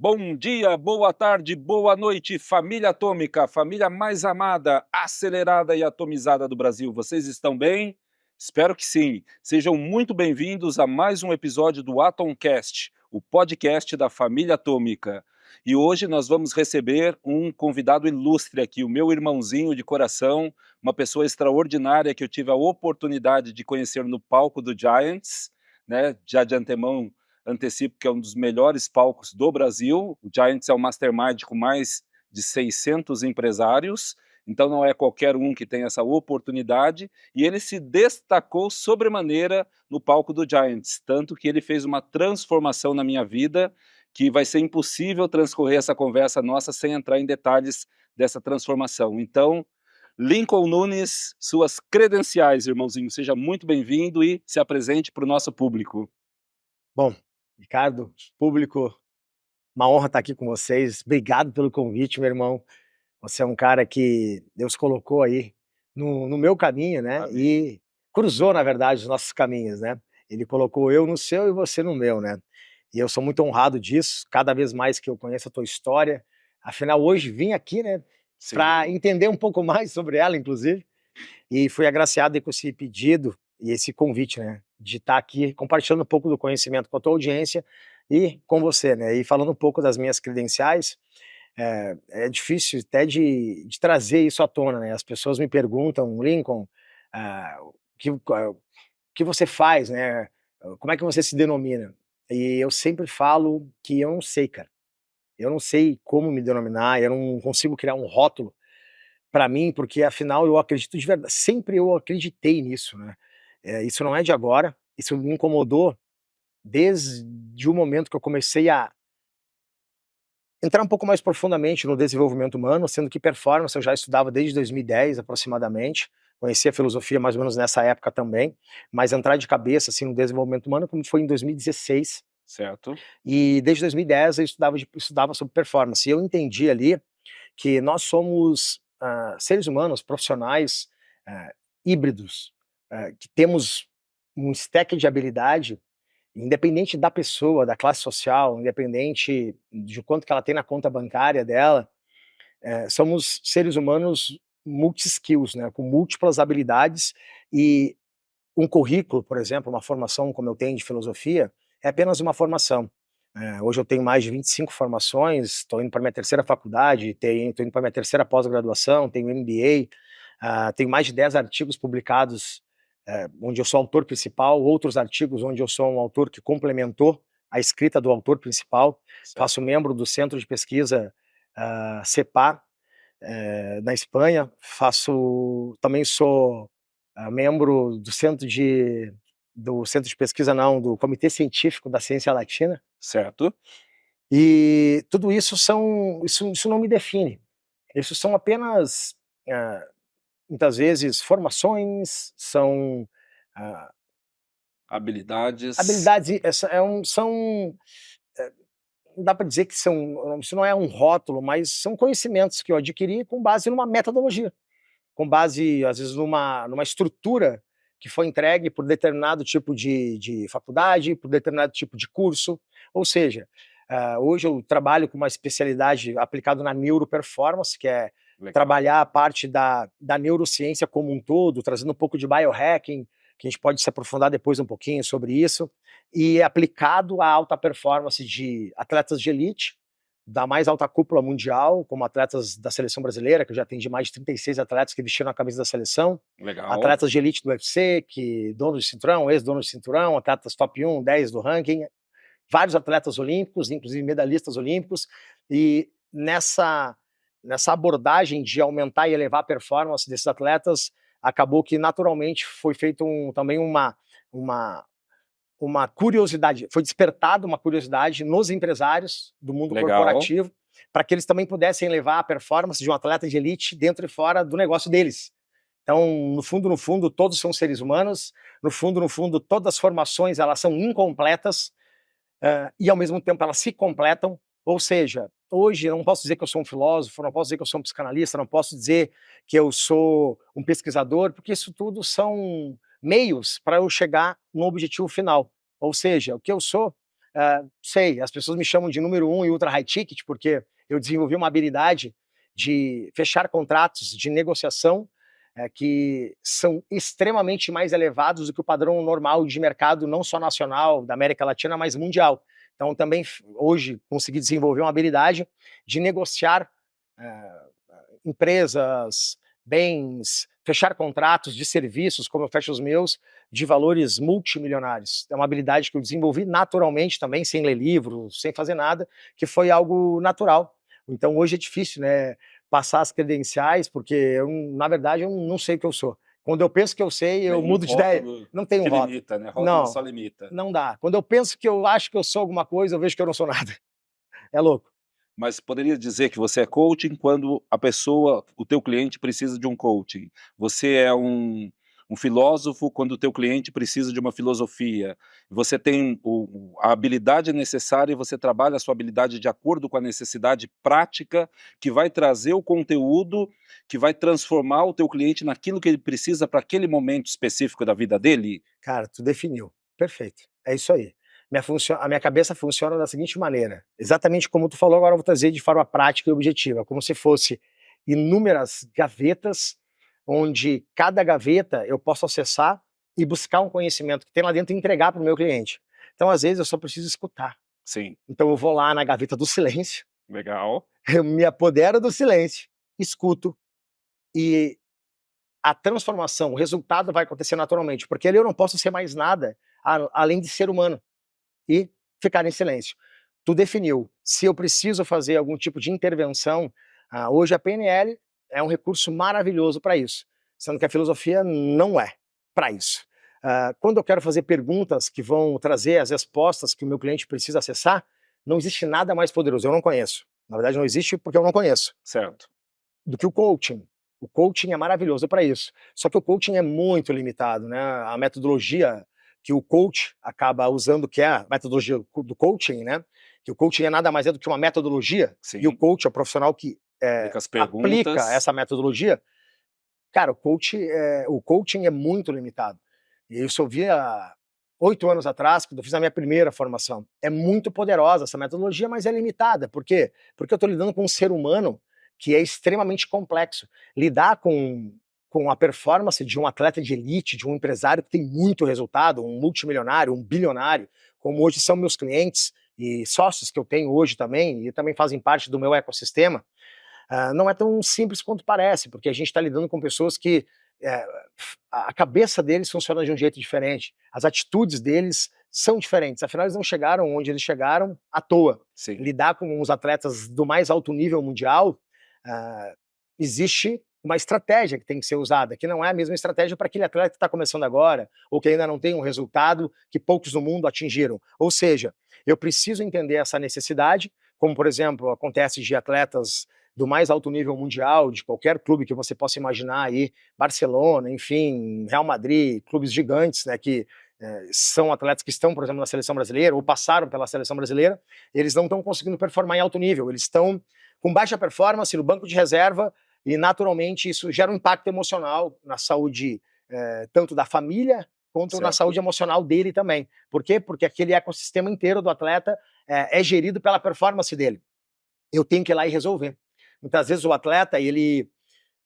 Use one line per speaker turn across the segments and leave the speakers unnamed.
Bom dia, boa tarde, boa noite, família atômica, a família mais amada, acelerada e atomizada do Brasil. Vocês estão bem? Espero que sim. Sejam muito bem-vindos a mais um episódio do Atomcast, o podcast da família atômica. E hoje nós vamos receber um convidado ilustre aqui, o meu irmãozinho de coração, uma pessoa extraordinária que eu tive a oportunidade de conhecer no palco do Giants, né? Já de antemão antecipo que é um dos melhores palcos do Brasil. O Giants é um mastermind com mais de 600 empresários, então não é qualquer um que tem essa oportunidade, e ele se destacou sobremaneira no palco do Giants, tanto que ele fez uma transformação na minha vida, que vai ser impossível transcorrer essa conversa nossa sem entrar em detalhes dessa transformação. Então, Lincoln Nunes, suas credenciais, irmãozinho, seja muito bem-vindo e se apresente para o nosso público.
Bom, Ricardo, público, uma honra estar aqui com vocês. Obrigado pelo convite, meu irmão. Você é um cara que Deus colocou aí no meu caminho, né?
Amém.
E cruzou, na verdade, os nossos caminhos, né? Ele colocou eu no seu e você no meu, né? E eu sou muito honrado disso, cada vez mais que eu conheço a tua história. Afinal, hoje vim aqui, né,
Sim.
para entender um pouco mais sobre ela, inclusive. E fui agraciado aí com esse pedido e esse convite, né, de estar aqui compartilhando um pouco do conhecimento com a tua audiência e com você, né, e falando um pouco das minhas credenciais. É difícil até de trazer isso à tona, né, as pessoas me perguntam: "Lincoln, o que você faz, né, como é que você se denomina?" E eu sempre falo que eu não sei, cara, eu não sei como me denominar, eu não consigo criar um rótulo para mim, porque afinal eu acredito de verdade, sempre eu acreditei nisso, né. Isso não é de agora, isso me incomodou desde o momento que eu comecei a entrar um pouco mais profundamente no desenvolvimento humano, sendo que performance eu já estudava desde 2010 aproximadamente, conheci a filosofia mais ou menos nessa época também, mas entrar de cabeça, assim, no desenvolvimento humano como foi em 2016,
Certo.
e desde 2010 eu estudava sobre performance, e eu entendi ali que nós somos, seres humanos profissionais, ah, híbridos, que temos um stack de habilidade, independente da pessoa, da classe social, independente de quanto que ela tem na conta bancária dela, somos seres humanos multi-skills, né, com múltiplas habilidades, e um currículo, por exemplo, uma formação como eu tenho de filosofia, é apenas uma formação. Hoje eu tenho mais de 25 formações, estou indo para minha terceira faculdade, estou indo para minha terceira pós-graduação, tenho MBA, tenho mais de 10 artigos publicados, onde eu sou autor principal, outros artigos onde eu sou um autor que complementou a escrita do autor principal,
Certo.
faço membro do Centro de Pesquisa CEPA, na Espanha, também sou membro do centro de pesquisa não, do Comitê Científico da Ciência Latina,
Certo.
e tudo isso não me define. Isso são apenas, ah, muitas vezes formações, são, ah,
Habilidades.
habilidades e essa é um são não dá para dizer que isso não é um rótulo, mas são conhecimentos que eu adquiri com base numa metodologia. Com base, às vezes, numa estrutura que foi entregue por determinado tipo de faculdade, por determinado tipo de curso. Ou seja, hoje eu trabalho com uma especialidade aplicada na neuroperformance, que é
Legal.
trabalhar a parte da neurociência como um todo, trazendo um pouco de biohacking, que a gente pode se aprofundar depois um pouquinho sobre isso, e aplicado à alta performance de atletas de elite, da mais alta cúpula mundial, como atletas da seleção brasileira, que eu já atendi mais de 36 atletas que vestiram a camisa da seleção,
Legal.
atletas de elite do UFC, que donos de cinturão, ex-donos de cinturão, atletas top 1, 10 do ranking, vários atletas olímpicos, inclusive medalhistas olímpicos, e nessa abordagem de aumentar e elevar a performance desses atletas, acabou que naturalmente foi feito também uma uma curiosidade, foi despertada uma curiosidade nos empresários do mundo
Legal.
corporativo, para que eles também pudessem levar a performance de um atleta de elite dentro e fora do negócio deles. Então, no fundo, todos são seres humanos, no fundo, todas as formações elas são incompletas, e ao mesmo tempo elas se completam, ou seja, hoje eu não posso dizer que eu sou um filósofo, não posso dizer que eu sou um psicanalista, não posso dizer que eu sou um pesquisador, porque isso tudo são meios para eu chegar no objetivo final. Ou seja, o que eu sou Sei, as pessoas me chamam de número 1 e ultra high ticket, porque eu desenvolvi uma habilidade de fechar contratos de negociação que são extremamente mais elevados do que o padrão normal de mercado, não só nacional, da América Latina, mas mundial. Então, também, hoje, consegui desenvolver uma habilidade de negociar empresas, bens, fechar contratos de serviços, como eu fecho os meus, de valores multimilionários. É uma habilidade que eu desenvolvi naturalmente também, sem ler livros, sem fazer nada, que foi algo natural. Então, hoje é difícil, né, passar as credenciais, porque, na verdade, eu não sei o que eu sou. Quando eu penso que eu sei, eu mudo de ideia. Não tem um rótulo.
Limita, né? Rótulo só limita.
Não dá. Quando eu penso que eu acho que eu sou alguma coisa, eu vejo que eu não sou nada. É louco.
Mas poderia dizer que você é coaching quando a pessoa, o teu cliente precisa de um coaching. Você é um filósofo quando o teu cliente precisa de uma filosofia. Você tem a habilidade necessária e você trabalha a sua habilidade de acordo com a necessidade prática que vai trazer o conteúdo, que vai transformar o teu cliente naquilo que ele precisa para aquele momento específico da vida dele?
Cara, tu definiu. Perfeito. É isso aí. A minha cabeça funciona da seguinte maneira, exatamente como tu falou, agora eu vou trazer de forma prática e objetiva, como se fosse inúmeras gavetas, onde cada gaveta eu posso acessar e buscar um conhecimento que tem lá dentro e entregar para o meu cliente. Então, às vezes, eu só preciso escutar.
Sim.
Então, eu vou lá na gaveta do silêncio.
Legal.
Eu me apodero do silêncio, escuto, e a transformação, o resultado vai acontecer naturalmente, porque ali eu não posso ser mais nada além de ser humano e ficar em silêncio. Tu definiu. Se eu preciso fazer algum tipo de intervenção, hoje a PNL é um recurso maravilhoso para isso, sendo que a filosofia não é para isso. Quando eu quero fazer perguntas que vão trazer as respostas que o meu cliente precisa acessar, não existe nada mais poderoso, eu não conheço. Na verdade, não existe porque eu não conheço.
Certo.
Do que o coaching. O coaching é maravilhoso para isso. Só que o coaching é muito limitado, né? A metodologia que o coach acaba usando, que é a metodologia do coaching, né? Que o coaching é nada mais do que uma metodologia.
Sim.
E o coach é o profissional que aplica essa metodologia. Cara, o coaching é muito limitado. E isso eu vi há 8 anos atrás, quando eu fiz a minha primeira formação. É muito poderosa essa metodologia, mas é limitada. Por quê? Porque eu estou lidando com um ser humano que é extremamente complexo. Lidar com a performance de um atleta de elite, de um empresário que tem muito resultado, um multimilionário, um bilionário, como hoje são meus clientes e sócios que eu tenho hoje também, e também fazem parte do meu ecossistema, não é tão simples quanto parece, porque a gente está lidando com pessoas que a cabeça deles funciona de um jeito diferente, as atitudes deles são diferentes, afinal eles não chegaram onde eles chegaram à toa.
Sim.
Lidar com os atletas do mais alto nível mundial, existe uma estratégia que tem que ser usada, que não é a mesma estratégia para aquele atleta que está começando agora, ou que ainda não tem um resultado que poucos no mundo atingiram. Ou seja, eu preciso entender essa necessidade, como por exemplo, acontece de atletas do mais alto nível mundial, de qualquer clube que você possa imaginar aí, Barcelona, enfim, Real Madrid, clubes gigantes, né, que são atletas que estão, por exemplo, na seleção brasileira, ou passaram pela seleção brasileira, eles não estão conseguindo performar em alto nível, eles estão com baixa performance no banco de reserva, e naturalmente isso gera um impacto emocional na saúde tanto da família, quanto na saúde emocional dele também. Por quê? Porque aquele ecossistema inteiro do atleta é gerido pela performance dele. Eu tenho que ir lá e resolver. Muitas vezes o atleta, ele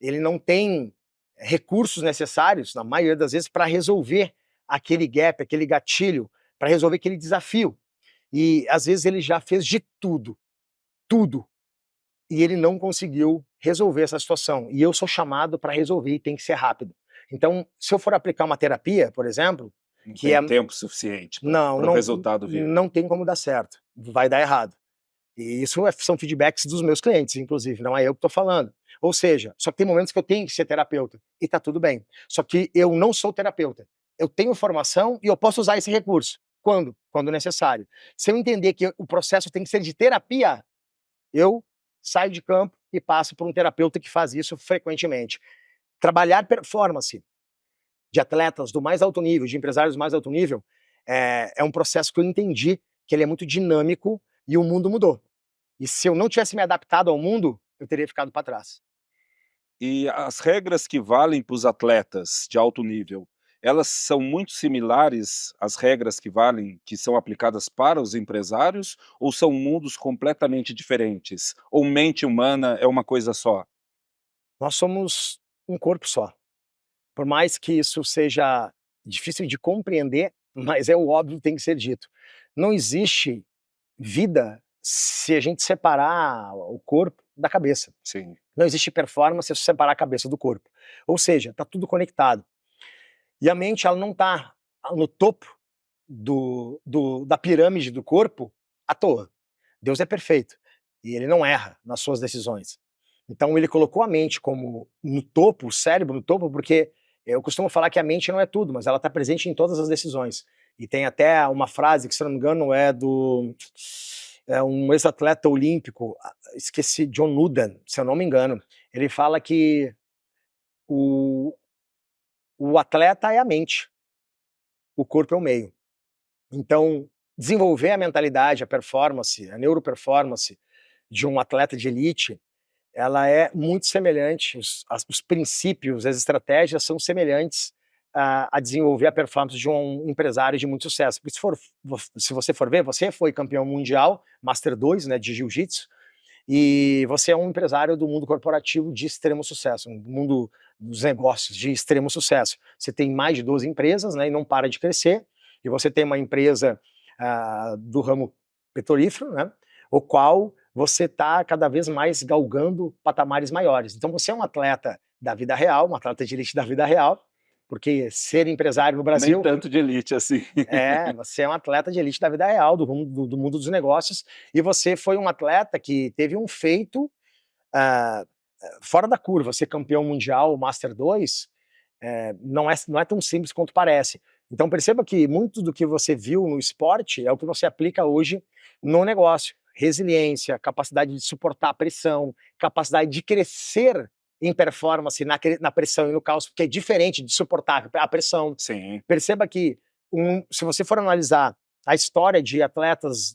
não tem recursos necessários, na maioria das vezes, para resolver aquele gap, aquele gatilho, para resolver aquele desafio. E às vezes ele já fez de tudo, e ele não conseguiu resolver essa situação. E eu sou chamado para resolver e tem que ser rápido. Então, se eu for aplicar uma terapia, por exemplo,
não tem tempo suficiente para o resultado vir.
Não tem como dar certo, vai dar errado. E isso são feedbacks dos meus clientes, inclusive, não é eu que estou falando. Ou seja, só que tem momentos que eu tenho que ser terapeuta, e tá tudo bem. Só que eu não sou terapeuta. Eu tenho formação e eu posso usar esse recurso. Quando? Quando necessário. Se eu entender que o processo tem que ser de terapia, eu saio de campo e passo por um terapeuta que faz isso frequentemente. Trabalhar performance de atletas do mais alto nível, de empresários do mais alto nível, é um processo que eu entendi que ele é muito dinâmico e o mundo mudou. E se eu não tivesse me adaptado ao mundo, eu teria ficado para trás.
E as regras que valem para os atletas de alto nível, elas são muito similares às regras que valem, que são aplicadas para os empresários, ou são mundos completamente diferentes? Ou mente humana é uma coisa só?
Nós somos um corpo só. Por mais que isso seja difícil de compreender, mas é o óbvio que tem que ser dito. Não existe vida se a gente separar o corpo da cabeça.
Sim,
Não existe performance se você separar a cabeça do corpo. Ou seja, está tudo conectado. E a mente ela não está no topo da pirâmide do corpo à toa. Deus é perfeito e ele não erra nas suas decisões. Então ele colocou a mente como no topo, o cérebro no topo, porque eu costumo falar que a mente não é tudo, mas ela está presente em todas as decisões. E tem até uma frase que, se não me engano, é um ex-atleta olímpico, esqueci, John Wooden, se eu não me engano. Ele fala que o, o atleta é a mente, o corpo é o meio. Então, desenvolver a mentalidade, a performance, a neuroperformance de um atleta de elite, ela é muito semelhante, os princípios, as estratégias são semelhantes a desenvolver a performance de um empresário de muito sucesso. Porque se você for ver, você foi campeão mundial, Master 2, né, de Jiu-Jitsu, e você é um empresário do mundo corporativo de extremo sucesso, um mundo dos negócios de extremo sucesso. Você tem mais de 12 empresas, né, e não para de crescer, e você tem uma empresa do ramo petrolífero, né, o qual você está cada vez mais galgando patamares maiores. Então você é um atleta da vida real, um atleta de elite da vida real, porque ser empresário no
nem
Brasil
tanto de elite assim.
você é um atleta de elite da vida real, do mundo dos negócios, e você foi um atleta que teve um feito ah, fora da curva. Ser campeão mundial, Master 2, não é tão simples quanto parece. Então perceba que muito do que você viu no esporte é o que você aplica hoje no negócio. Resiliência, capacidade de suportar a pressão, capacidade de crescer em performance na pressão e no caos, porque é diferente de suportar a pressão.
Sim,
Perceba que, se você for analisar a história de atletas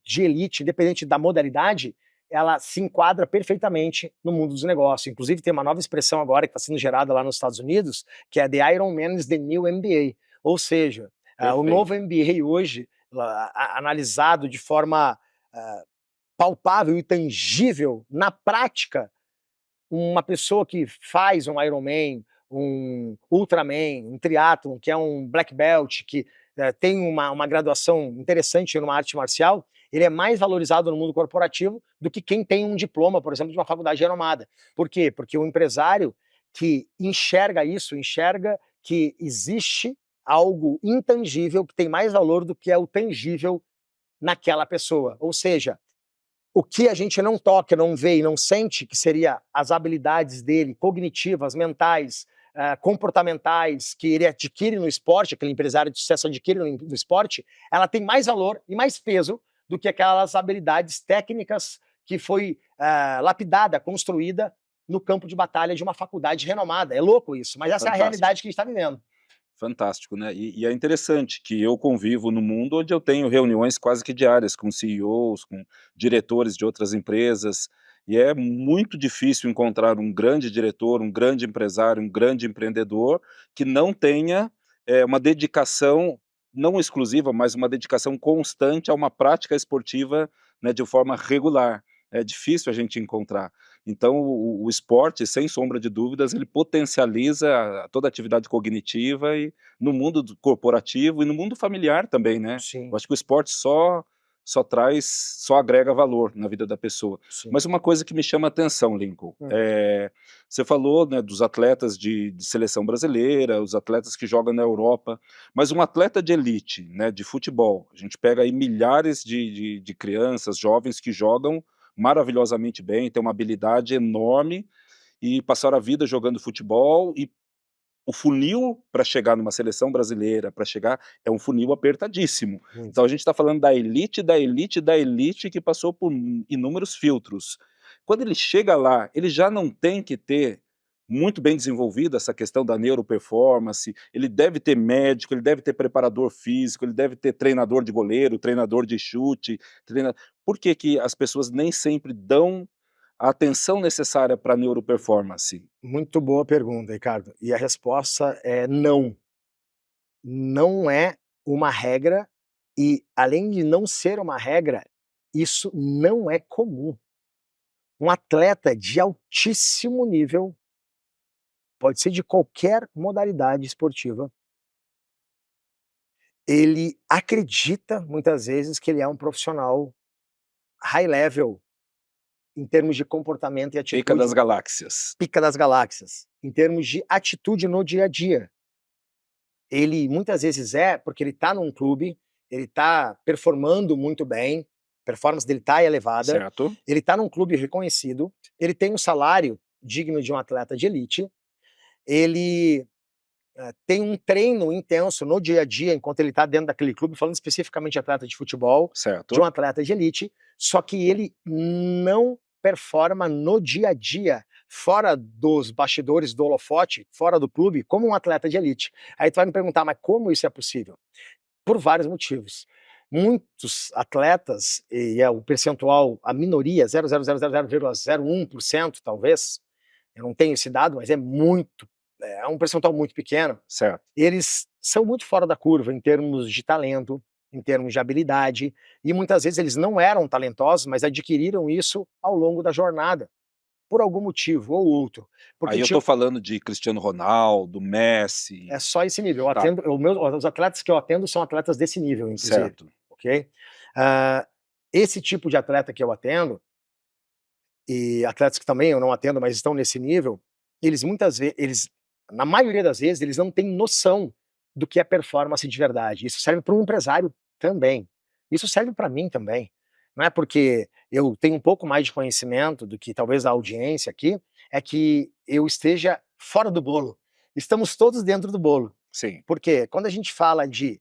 de elite, independente da modalidade, ela se enquadra perfeitamente no mundo dos negócios. Inclusive, tem uma nova expressão agora que está sendo gerada lá nos Estados Unidos, que é The Iron Man is the new NBA. Ou seja, o
perfeito.
novo NBA hoje, analisado de forma palpável e tangível, na prática, uma pessoa que faz um Ironman, um Ultraman, um triatlon, que é um black belt, que tem uma graduação interessante numa arte marcial, ele é mais valorizado no mundo corporativo do que quem tem um diploma, por exemplo, de uma faculdade renomada. Por quê? Porque o empresário que enxerga isso, enxerga que existe algo intangível que tem mais valor do que é o tangível naquela pessoa. Ou seja, o que a gente não toca, não vê e não sente, que seria as habilidades dele, cognitivas, mentais, comportamentais, que ele adquire no esporte, aquele empresário de sucesso adquire no esporte, ela tem mais valor e mais peso do que aquelas habilidades técnicas que foi lapidada, construída no campo de batalha de uma faculdade renomada. É louco isso, mas essa é a
Fantástico.
realidade que a gente está vivendo.
Fantástico, né? E é interessante que eu convivo no mundo onde eu tenho reuniões quase que diárias com CEOs, com diretores de outras empresas, e é muito difícil encontrar um grande diretor, um grande empresário, um grande empreendedor que não tenha uma dedicação não exclusiva, mas uma dedicação constante a uma prática esportiva, né, de forma regular. É difícil a gente encontrar. Então, o esporte, sem sombra de dúvidas, ele potencializa toda a atividade cognitiva e no mundo corporativo e no mundo familiar também, né. Eu
Sim,
acho que o esporte só agrega valor na vida da pessoa.
sim.
Mas uma coisa que me chama a atenção, Lincoln,
Hum.
você falou, né, dos atletas de seleção brasileira, os atletas que jogam na Europa, mas um atleta de elite, né, de futebol, a gente pega aí milhares de crianças, jovens que jogam maravilhosamente bem, têm uma habilidade enorme e passaram a vida jogando futebol e o funil para chegar numa seleção brasileira, para chegar é um funil apertadíssimo.
Muito.
Então a gente está falando da elite, da elite, da elite que passou por inúmeros filtros. Quando ele chega lá, ele já não tem que ter muito bem desenvolvida essa questão da neuroperformance, ele deve ter médico, ele deve ter preparador físico, ele deve ter treinador de goleiro, treinador de chute, por que que as pessoas nem sempre dão a atenção necessária para a neuroperformance?
Muito boa pergunta, Ricardo. E a resposta é não. não é uma regra e, além de não ser uma regra, isso não é comum. Um atleta de altíssimo nível, pode ser de qualquer modalidade esportiva, ele acredita, muitas vezes, que ele é um profissional high level em termos de comportamento e
Pica das
atitude,
galáxias.
pica das galáxias, em termos de atitude no dia a dia. Ele muitas vezes porque ele está num clube, ele está performando muito bem, a performance dele está elevada,
Certo.
ele está num clube reconhecido, ele tem um salário digno de um atleta de elite, ele tem um treino intenso no dia a dia, enquanto ele está dentro daquele clube, falando especificamente de atleta de futebol, de um
Certo.
atleta de elite, só que ele não performa no dia a dia, fora dos bastidores do holofote, fora do clube, como um atleta de elite. Aí tu vai me perguntar, mas como isso é possível? Por vários motivos. Muitos atletas, e é o percentual, a minoria, 0,000,01% talvez, eu não tenho esse dado, mas é um percentual muito pequeno,
Certo.
eles são muito fora da curva em termos de talento, em termos de habilidade, e muitas vezes eles não eram talentosos, mas adquiriram isso ao longo da jornada, por algum motivo ou outro. Porque
Aí eu tô falando de Cristiano Ronaldo, Messi.
é só esse nível. Eu
Tá.
atendo, os atletas que eu atendo são atletas desse nível, inclusive.
Certo.
Ok? Esse tipo de atleta que eu atendo, e atletas que também eu não atendo, mas estão nesse nível, eles muitas vezes, na maioria das vezes, eles não têm noção do que é performance de verdade. Isso serve para um empresário também. Isso serve para mim também. Não é porque eu tenho um pouco mais de conhecimento do que talvez a audiência aqui, é que eu esteja fora do bolo. Estamos todos dentro do bolo.
Sim.
Porque quando a gente fala de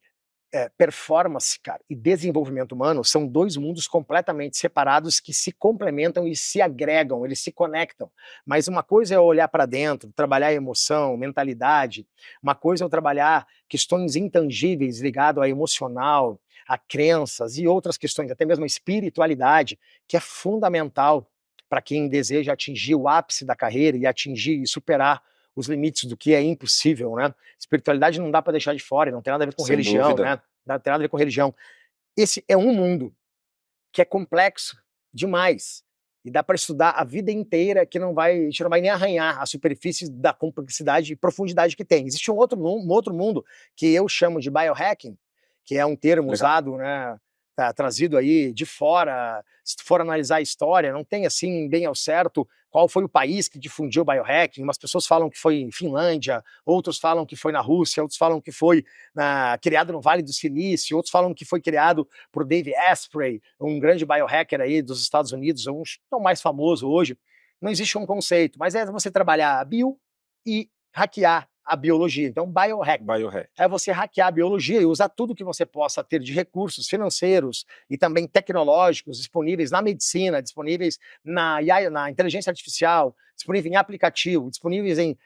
performance, cara, e desenvolvimento humano são dois mundos completamente separados que se complementam e se agregam, eles se conectam. Mas uma coisa é olhar para dentro, trabalhar emoção, mentalidade, uma coisa é trabalhar questões intangíveis ligadas ao emocional, a crenças e outras questões, até mesmo a espiritualidade, que é fundamental para quem deseja atingir o ápice da carreira e atingir e superar os limites do que é impossível, né? Espiritualidade não dá para deixar de fora, não tem nada a ver com
Sem
religião,
dúvida.
né? Não tem nada a ver com religião. Esse é um mundo que é complexo demais e dá para estudar a vida inteira que a gente não vai nem arranhar a superfície da complexidade e profundidade que tem. Existe um outro mundo que eu chamo de biohacking, que é um termo
Legal.
usado, né, trazido aí de fora. Se tu for analisar a história, não tem assim bem ao certo qual foi o país que difundiu o biohacking. Umas pessoas falam que foi em Finlândia, outros falam que foi na Rússia, outros falam que foi criado no Vale do Silício, outros falam que foi criado por Dave Asprey, um grande biohacker aí dos Estados Unidos, um tão mais famoso hoje. Não existe um conceito, mas é você trabalhar a bio e hackear a biologia. Então, biohack
Biohack.
é você hackear a biologia e usar tudo que você possa ter de recursos financeiros e também tecnológicos disponíveis na medicina, disponíveis na inteligência artificial, disponíveis em aplicativo, disponíveis em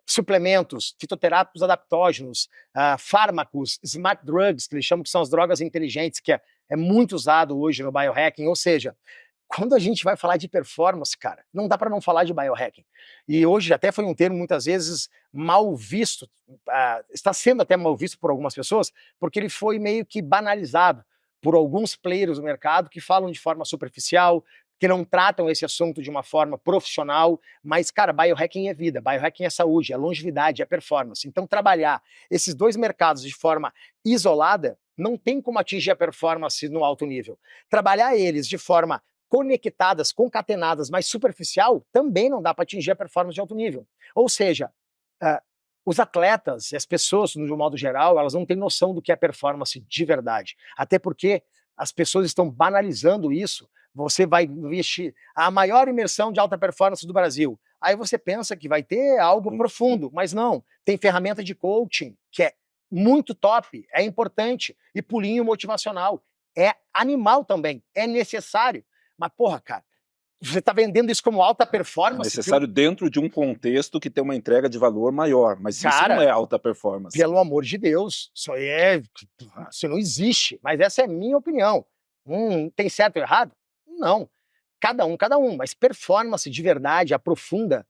suplementos, fitoterápicos adaptógenos, fármacos, smart drugs, que eles chamam que são as drogas inteligentes, que é muito usado hoje no biohacking, ou seja, quando a gente vai falar de performance, cara, não dá para não falar de biohacking. E hoje até foi um termo muitas vezes mal visto, está sendo até mal visto por algumas pessoas, porque ele foi meio que banalizado por alguns players do mercado que falam de forma superficial, que não tratam esse assunto de uma forma profissional, mas, cara, biohacking é vida, biohacking é saúde, é longevidade, é performance. Então, trabalhar esses dois mercados de forma isolada não tem como atingir a performance no alto nível. Trabalhar eles de forma conectadas, concatenadas, mas superficial, também não dá para atingir a performance de alto nível. Ou seja, os atletas e as pessoas, de um modo geral, elas não têm noção do que é performance de verdade. Até porque as pessoas estão banalizando isso. Você vai investir a maior imersão de alta performance do Brasil. Aí você pensa que vai ter algo profundo, mas não. Tem ferramenta de coaching, que é muito top, é importante, e pulinho motivacional. É animal também, é necessário. Mas, porra, cara, você está vendendo isso como alta
É
performance?
necessário dentro de um contexto que tem uma entrega de valor maior, mas isso não
Cara,
é alta performance.
pelo amor de Deus, isso não existe. Mas essa é a minha opinião. Tem certo ou errado? Não. Cada um, cada um. Mas performance de verdade, aprofunda,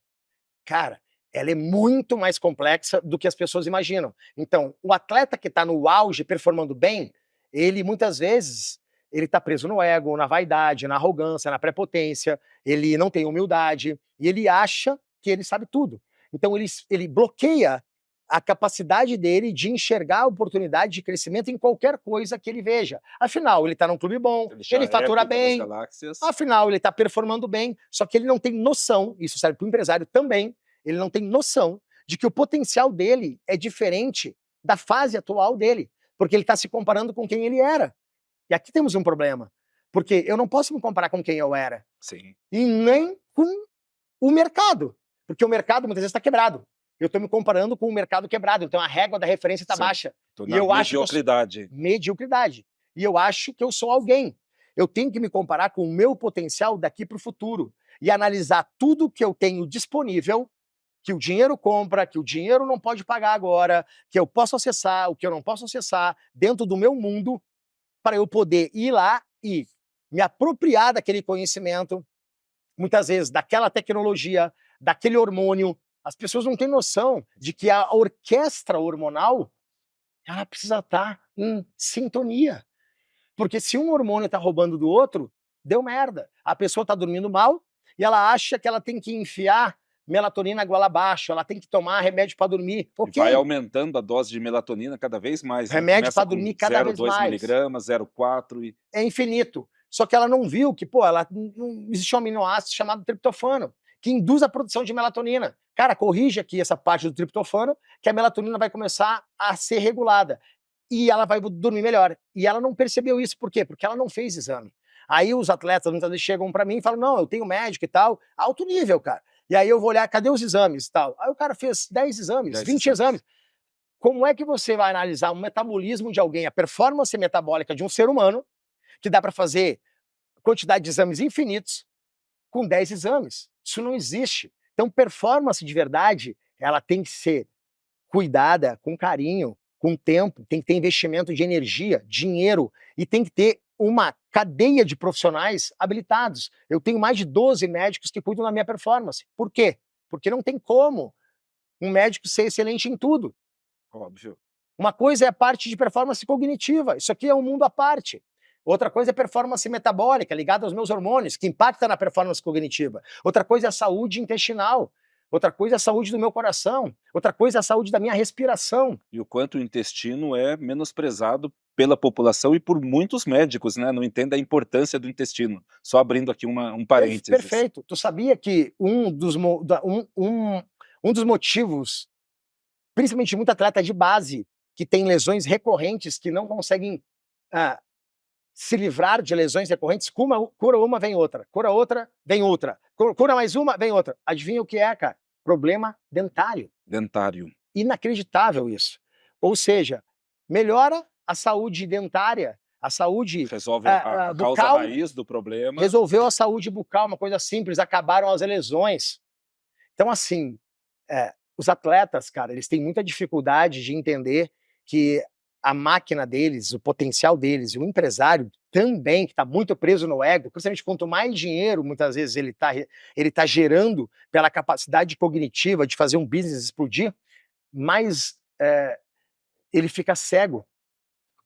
cara, ela é muito mais complexa do que as pessoas imaginam. Então, o atleta que está no auge, performando bem, ele muitas vezes ele está preso no ego, na vaidade, na arrogância, na prepotência, ele não tem humildade e ele acha que ele sabe tudo. Então ele bloqueia a capacidade dele de enxergar a oportunidade de crescimento em qualquer coisa que ele veja. Afinal, ele está num clube bom, ele fatura bem, afinal, ele está performando bem, só que ele não tem noção, isso serve para o empresário também, ele não tem noção de que o potencial dele é diferente da fase atual dele, porque ele está se comparando com quem ele era. E aqui temos um problema, porque eu não posso me comparar com quem eu era.
Sim.
E nem com o mercado, porque o mercado muitas vezes está quebrado. Eu estou me comparando com o mercado quebrado, então a régua da referência está baixa.
E eu mediocridade.
Acho mediocridade. E eu acho que eu sou alguém. Eu tenho que me comparar com o meu potencial daqui para o futuro e analisar tudo que eu tenho disponível, que o dinheiro compra, que o dinheiro não pode pagar agora, que eu posso acessar, o que eu não posso acessar, dentro do meu mundo, para eu poder ir lá e me apropriar daquele conhecimento, muitas vezes daquela tecnologia, daquele hormônio. As pessoas não têm noção de que a orquestra hormonal ela precisa estar em sintonia. Porque se um hormônio está roubando do outro, deu merda. A pessoa está dormindo mal e ela acha que ela tem que enfiar melatonina goela abaixo, ela tem que tomar remédio para dormir.
Okay. E vai aumentando a dose de melatonina cada vez mais.
Remédio para dormir cada vez mais.
0,2 miligramas, 0,4 e...
É infinito. Só que ela não viu que, não existe um aminoácido chamado triptofano, que induz a produção de melatonina. Cara, corrige aqui essa parte do triptofano, que a melatonina vai começar a ser regulada. E ela vai dormir melhor. E ela não percebeu isso. Por quê? Porque ela não fez exame. Aí os atletas muitas vezes chegam para mim e falam, não, eu tenho médico e tal, alto nível, cara. E aí eu vou olhar, cadê os exames e tal? Aí o cara fez 10 exames, 20 exames. Como é que você vai analisar o metabolismo de alguém, a performance metabólica de um ser humano, que dá para fazer quantidade de exames infinitos com 10 exames? Isso não existe. Então, performance de verdade, ela tem que ser cuidada com carinho, com tempo, tem que ter investimento de energia, dinheiro, e tem que ter uma cadeia de profissionais habilitados. Eu tenho mais de 12 médicos que cuidam da minha performance. Por quê? Porque não tem como um médico ser excelente em tudo.
Óbvio.
Uma coisa é a parte de performance cognitiva, isso aqui é um mundo à parte. Outra coisa é performance metabólica, ligada aos meus hormônios, que impacta na performance cognitiva. Outra coisa é a saúde intestinal. Outra coisa é a saúde do meu coração. Outra coisa é a saúde da minha respiração.
E o quanto o intestino é menosprezado pela população e por muitos médicos, né? Não entendem a importância do intestino. Só abrindo aqui um parênteses.
Perfeito. Tu sabia que um dos motivos, principalmente muito atleta de base, que tem lesões recorrentes, que não conseguem se livrar de lesões recorrentes, cura uma, vem outra. Cura outra, vem outra. Cura mais uma, vem outra. Adivinha o que é, cara? Problema dentário.
Dentário.
Inacreditável isso. Ou seja, melhora a saúde dentária, a saúde
resolve a
bucal,
causa raiz do problema.
Resolveu a saúde bucal, uma coisa simples, acabaram as lesões. Então, assim, os atletas, cara, eles têm muita dificuldade de entender que a máquina deles, o potencial deles, e o empresário também, que está muito preso no ego, principalmente quanto mais dinheiro, muitas vezes, ele tá gerando pela capacidade cognitiva de fazer um business explodir, mais ele fica cego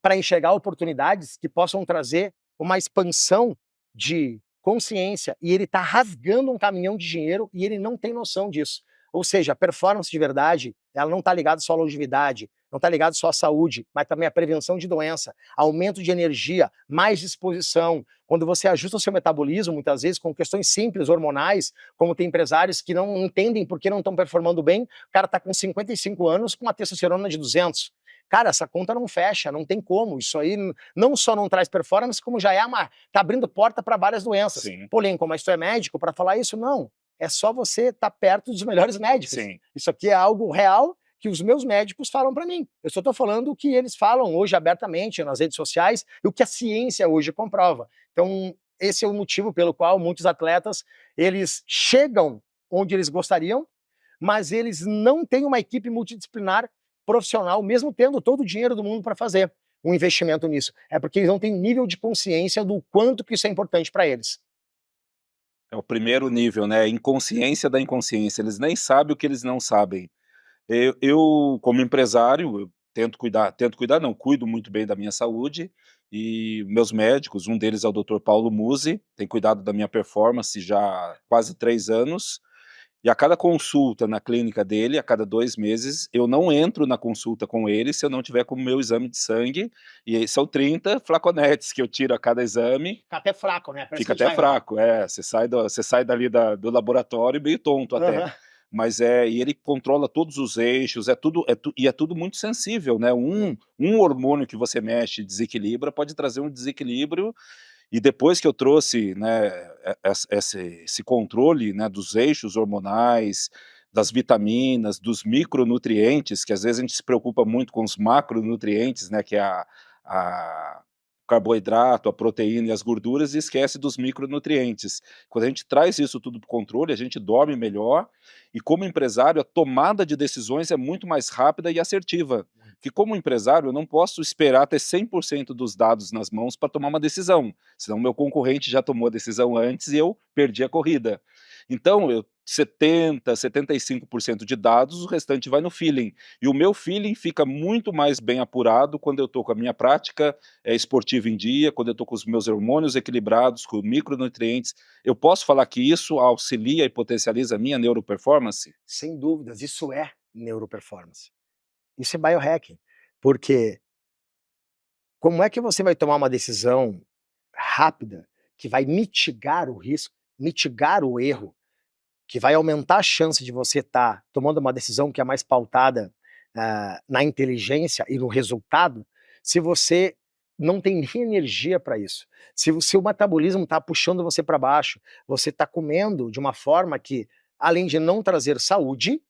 para enxergar oportunidades que possam trazer uma expansão de consciência, e ele está rasgando um caminhão de dinheiro e ele não tem noção disso. Ou seja, a performance de verdade, ela não está ligada só à longevidade, não está ligado só à saúde, mas também à prevenção de doença, aumento de energia, mais disposição. Quando você ajusta o seu metabolismo, muitas vezes, com questões simples, hormonais, como tem empresários que não entendem por que não estão performando bem, o cara está com 55 anos com uma testosterona de 200. Cara, essa conta não fecha, não tem como. Isso aí não só não traz performance, como já tá abrindo porta para várias doenças.
Sim.
Pô, Lincoln, mas tu é médico para falar isso? Não. É só você estar perto dos melhores médicos.
Sim.
Isso aqui é algo real que os meus médicos falam para mim. Eu só estou falando o que eles falam hoje abertamente nas redes sociais e o que a ciência hoje comprova. Então, esse é o motivo pelo qual muitos atletas, eles chegam onde eles gostariam, mas eles não têm uma equipe multidisciplinar profissional, mesmo tendo todo o dinheiro do mundo para fazer um investimento nisso. É porque eles não têm nível de consciência do quanto que isso é importante para eles.
É o primeiro nível, né, inconsciência da inconsciência, eles nem sabem o que eles não sabem. Eu como empresário, eu tento cuidar não, cuido muito bem da minha saúde, e meus médicos, um deles é o doutor Paulo Musi, tem cuidado da minha performance já há quase 3 anos, e a cada consulta na clínica dele, a cada 2 meses, eu não entro na consulta com ele se eu não tiver com o meu exame de sangue, e aí são 30 flaconetes que eu tiro a cada exame,
Fica até fraco, né? Parece
fica
que
até
vai.
fraco, você sai dali do laboratório meio tonto até.
Aham.
Mas e ele controla todos os eixos, é tudo muito sensível, né, um hormônio que você mexe e desequilibra, pode trazer um desequilíbrio, e depois que eu trouxe, né, esse controle, né, dos eixos hormonais, das vitaminas, dos micronutrientes, que às vezes a gente se preocupa muito com os macronutrientes, né, que é a o carboidrato, a proteína e as gorduras, e esquece dos micronutrientes. Quando a gente traz isso tudo para o controle, a gente dorme melhor, e como empresário, a tomada de decisões é muito mais rápida e assertiva. Que como empresário, eu não posso esperar ter 100% dos dados nas mãos para tomar uma decisão, senão meu concorrente já tomou a decisão antes e eu perdi a corrida. Então, 75% de dados, o restante vai no feeling. E o meu feeling fica muito mais bem apurado quando eu estou com a minha prática esportiva em dia, quando eu estou com os meus hormônios equilibrados, com micronutrientes. Eu posso falar que isso auxilia e potencializa a minha neuroperformance?
Sem dúvidas, isso é neuroperformance. Isso é biohacking. Porque como é que você vai tomar uma decisão rápida que vai mitigar o risco, mitigar o erro, que vai aumentar a chance de você estar tomando uma decisão que é mais pautada na inteligência e no resultado, se você não tem nem energia para isso? Se o seu metabolismo está puxando você para baixo, você está comendo de uma forma que, além de não trazer saúde,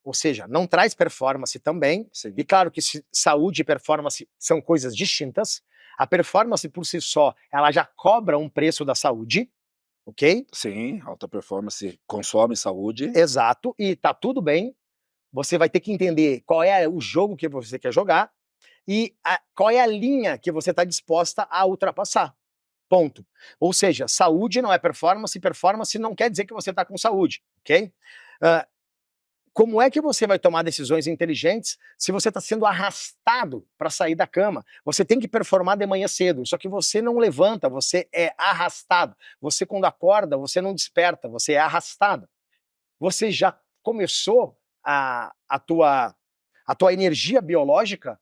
ou seja, não traz performance também,
Sim.
e claro que saúde e performance são coisas distintas, a performance por si só, ela já cobra um preço da saúde, ok?
Sim, alta performance consome saúde.
Exato, e tá tudo bem, você vai ter que entender qual é o jogo que você quer jogar e qual é a linha que você está disposta a ultrapassar. Ponto. Ou seja, saúde não é performance, performance não quer dizer que você está com saúde, ok? Uh, Como é que você vai tomar decisões inteligentes se você está sendo arrastado para sair da cama? Você tem que performar de manhã cedo, só que você não levanta, você é arrastado. Você, quando acorda, você não desperta, você é arrastado. Você já começou a tua energia biológica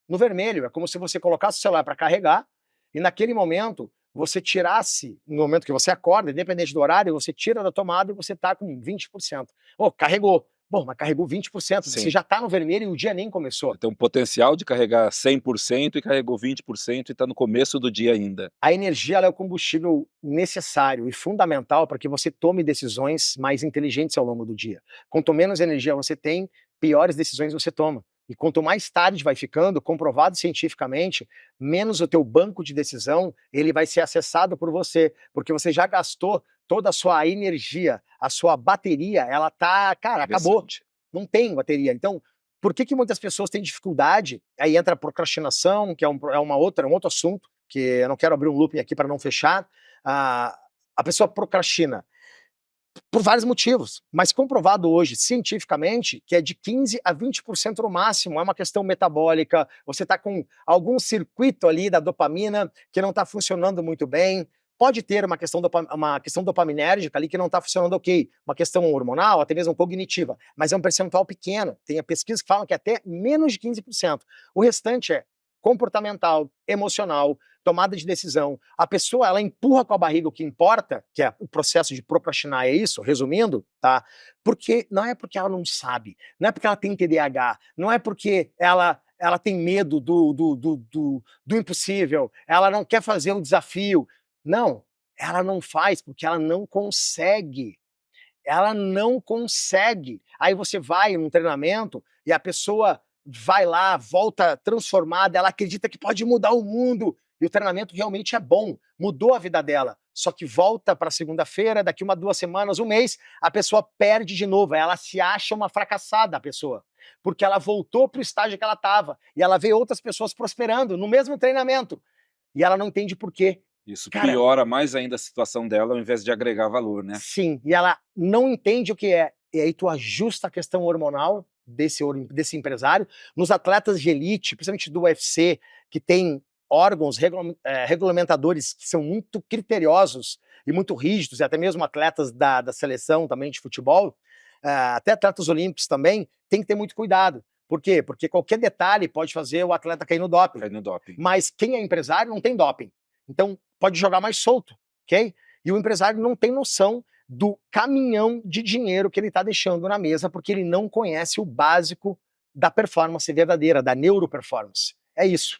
no vermelho. É como se você colocasse o celular para carregar e naquele momento você tirasse, no momento que você acorda, independente do horário, você tira da tomada e você está com 20%. Oh, carregou. Bom, mas carregou 20%, você
Sim.
já está no vermelho e o dia nem começou.
Tem um potencial de carregar 100% e carregou 20% e está no começo do dia ainda.
A energia ela é o combustível necessário e fundamental para que você tome decisões mais inteligentes ao longo do dia. Quanto menos energia você tem, piores decisões você toma. E quanto mais tarde vai ficando, comprovado cientificamente, menos o teu banco de decisão ele vai ser acessado por você, porque você já gastou toda a sua energia, a sua bateria, ela tá, cara, acabou. Não tem bateria. Então, por que muitas pessoas têm dificuldade? Aí entra a procrastinação, que é um outro assunto, que eu não quero abrir um looping aqui para não fechar. A pessoa procrastina por vários motivos, mas comprovado hoje, cientificamente, que é de 15% a 20% no máximo, é uma questão metabólica, você está com algum circuito ali da dopamina que não está funcionando muito bem, pode ter uma questão dopaminérgica ali que não está funcionando ok, uma questão hormonal, até mesmo cognitiva, mas é um percentual pequeno, tem pesquisas que falam que é até menos de 15%. O restante é comportamental, emocional, tomada de decisão. A pessoa, ela empurra com a barriga o que importa, que é o processo de procrastinar, é isso, resumindo, tá? Porque não é porque ela não sabe, não é porque ela tem TDAH, não é porque ela tem medo do impossível, ela não quer fazer um desafio. Não, ela não faz porque ela não consegue. Ela não consegue. Aí você vai num treinamento e a pessoa vai lá, volta transformada, ela acredita que pode mudar o mundo. E o treinamento realmente é bom, mudou a vida dela. Só que volta para segunda-feira, daqui 2 semanas, um mês, a pessoa perde de novo. Ela se acha uma fracassada, a pessoa. Porque ela voltou para o estágio que ela estava. E ela vê outras pessoas prosperando no mesmo treinamento. E ela não entende por quê.
Isso
Cara,
piora mais ainda a situação dela, ao invés de agregar valor, né?
sim, e ela não entende o que é. E aí tu ajusta a questão hormonal desse empresário. Nos atletas de elite, principalmente do UFC, que tem órgãos regulamentadores que são muito criteriosos e muito rígidos, e até mesmo atletas da seleção também de futebol, até atletas olímpicos também, tem que ter muito cuidado. Por quê? Porque qualquer detalhe pode fazer o atleta cair no doping.
Cai no doping.
Mas quem é empresário não tem doping. Então pode jogar mais solto, ok? E o empresário não tem noção do caminhão de dinheiro que ele está deixando na mesa, porque ele não conhece o básico da performance verdadeira, da neuroperformance. É isso.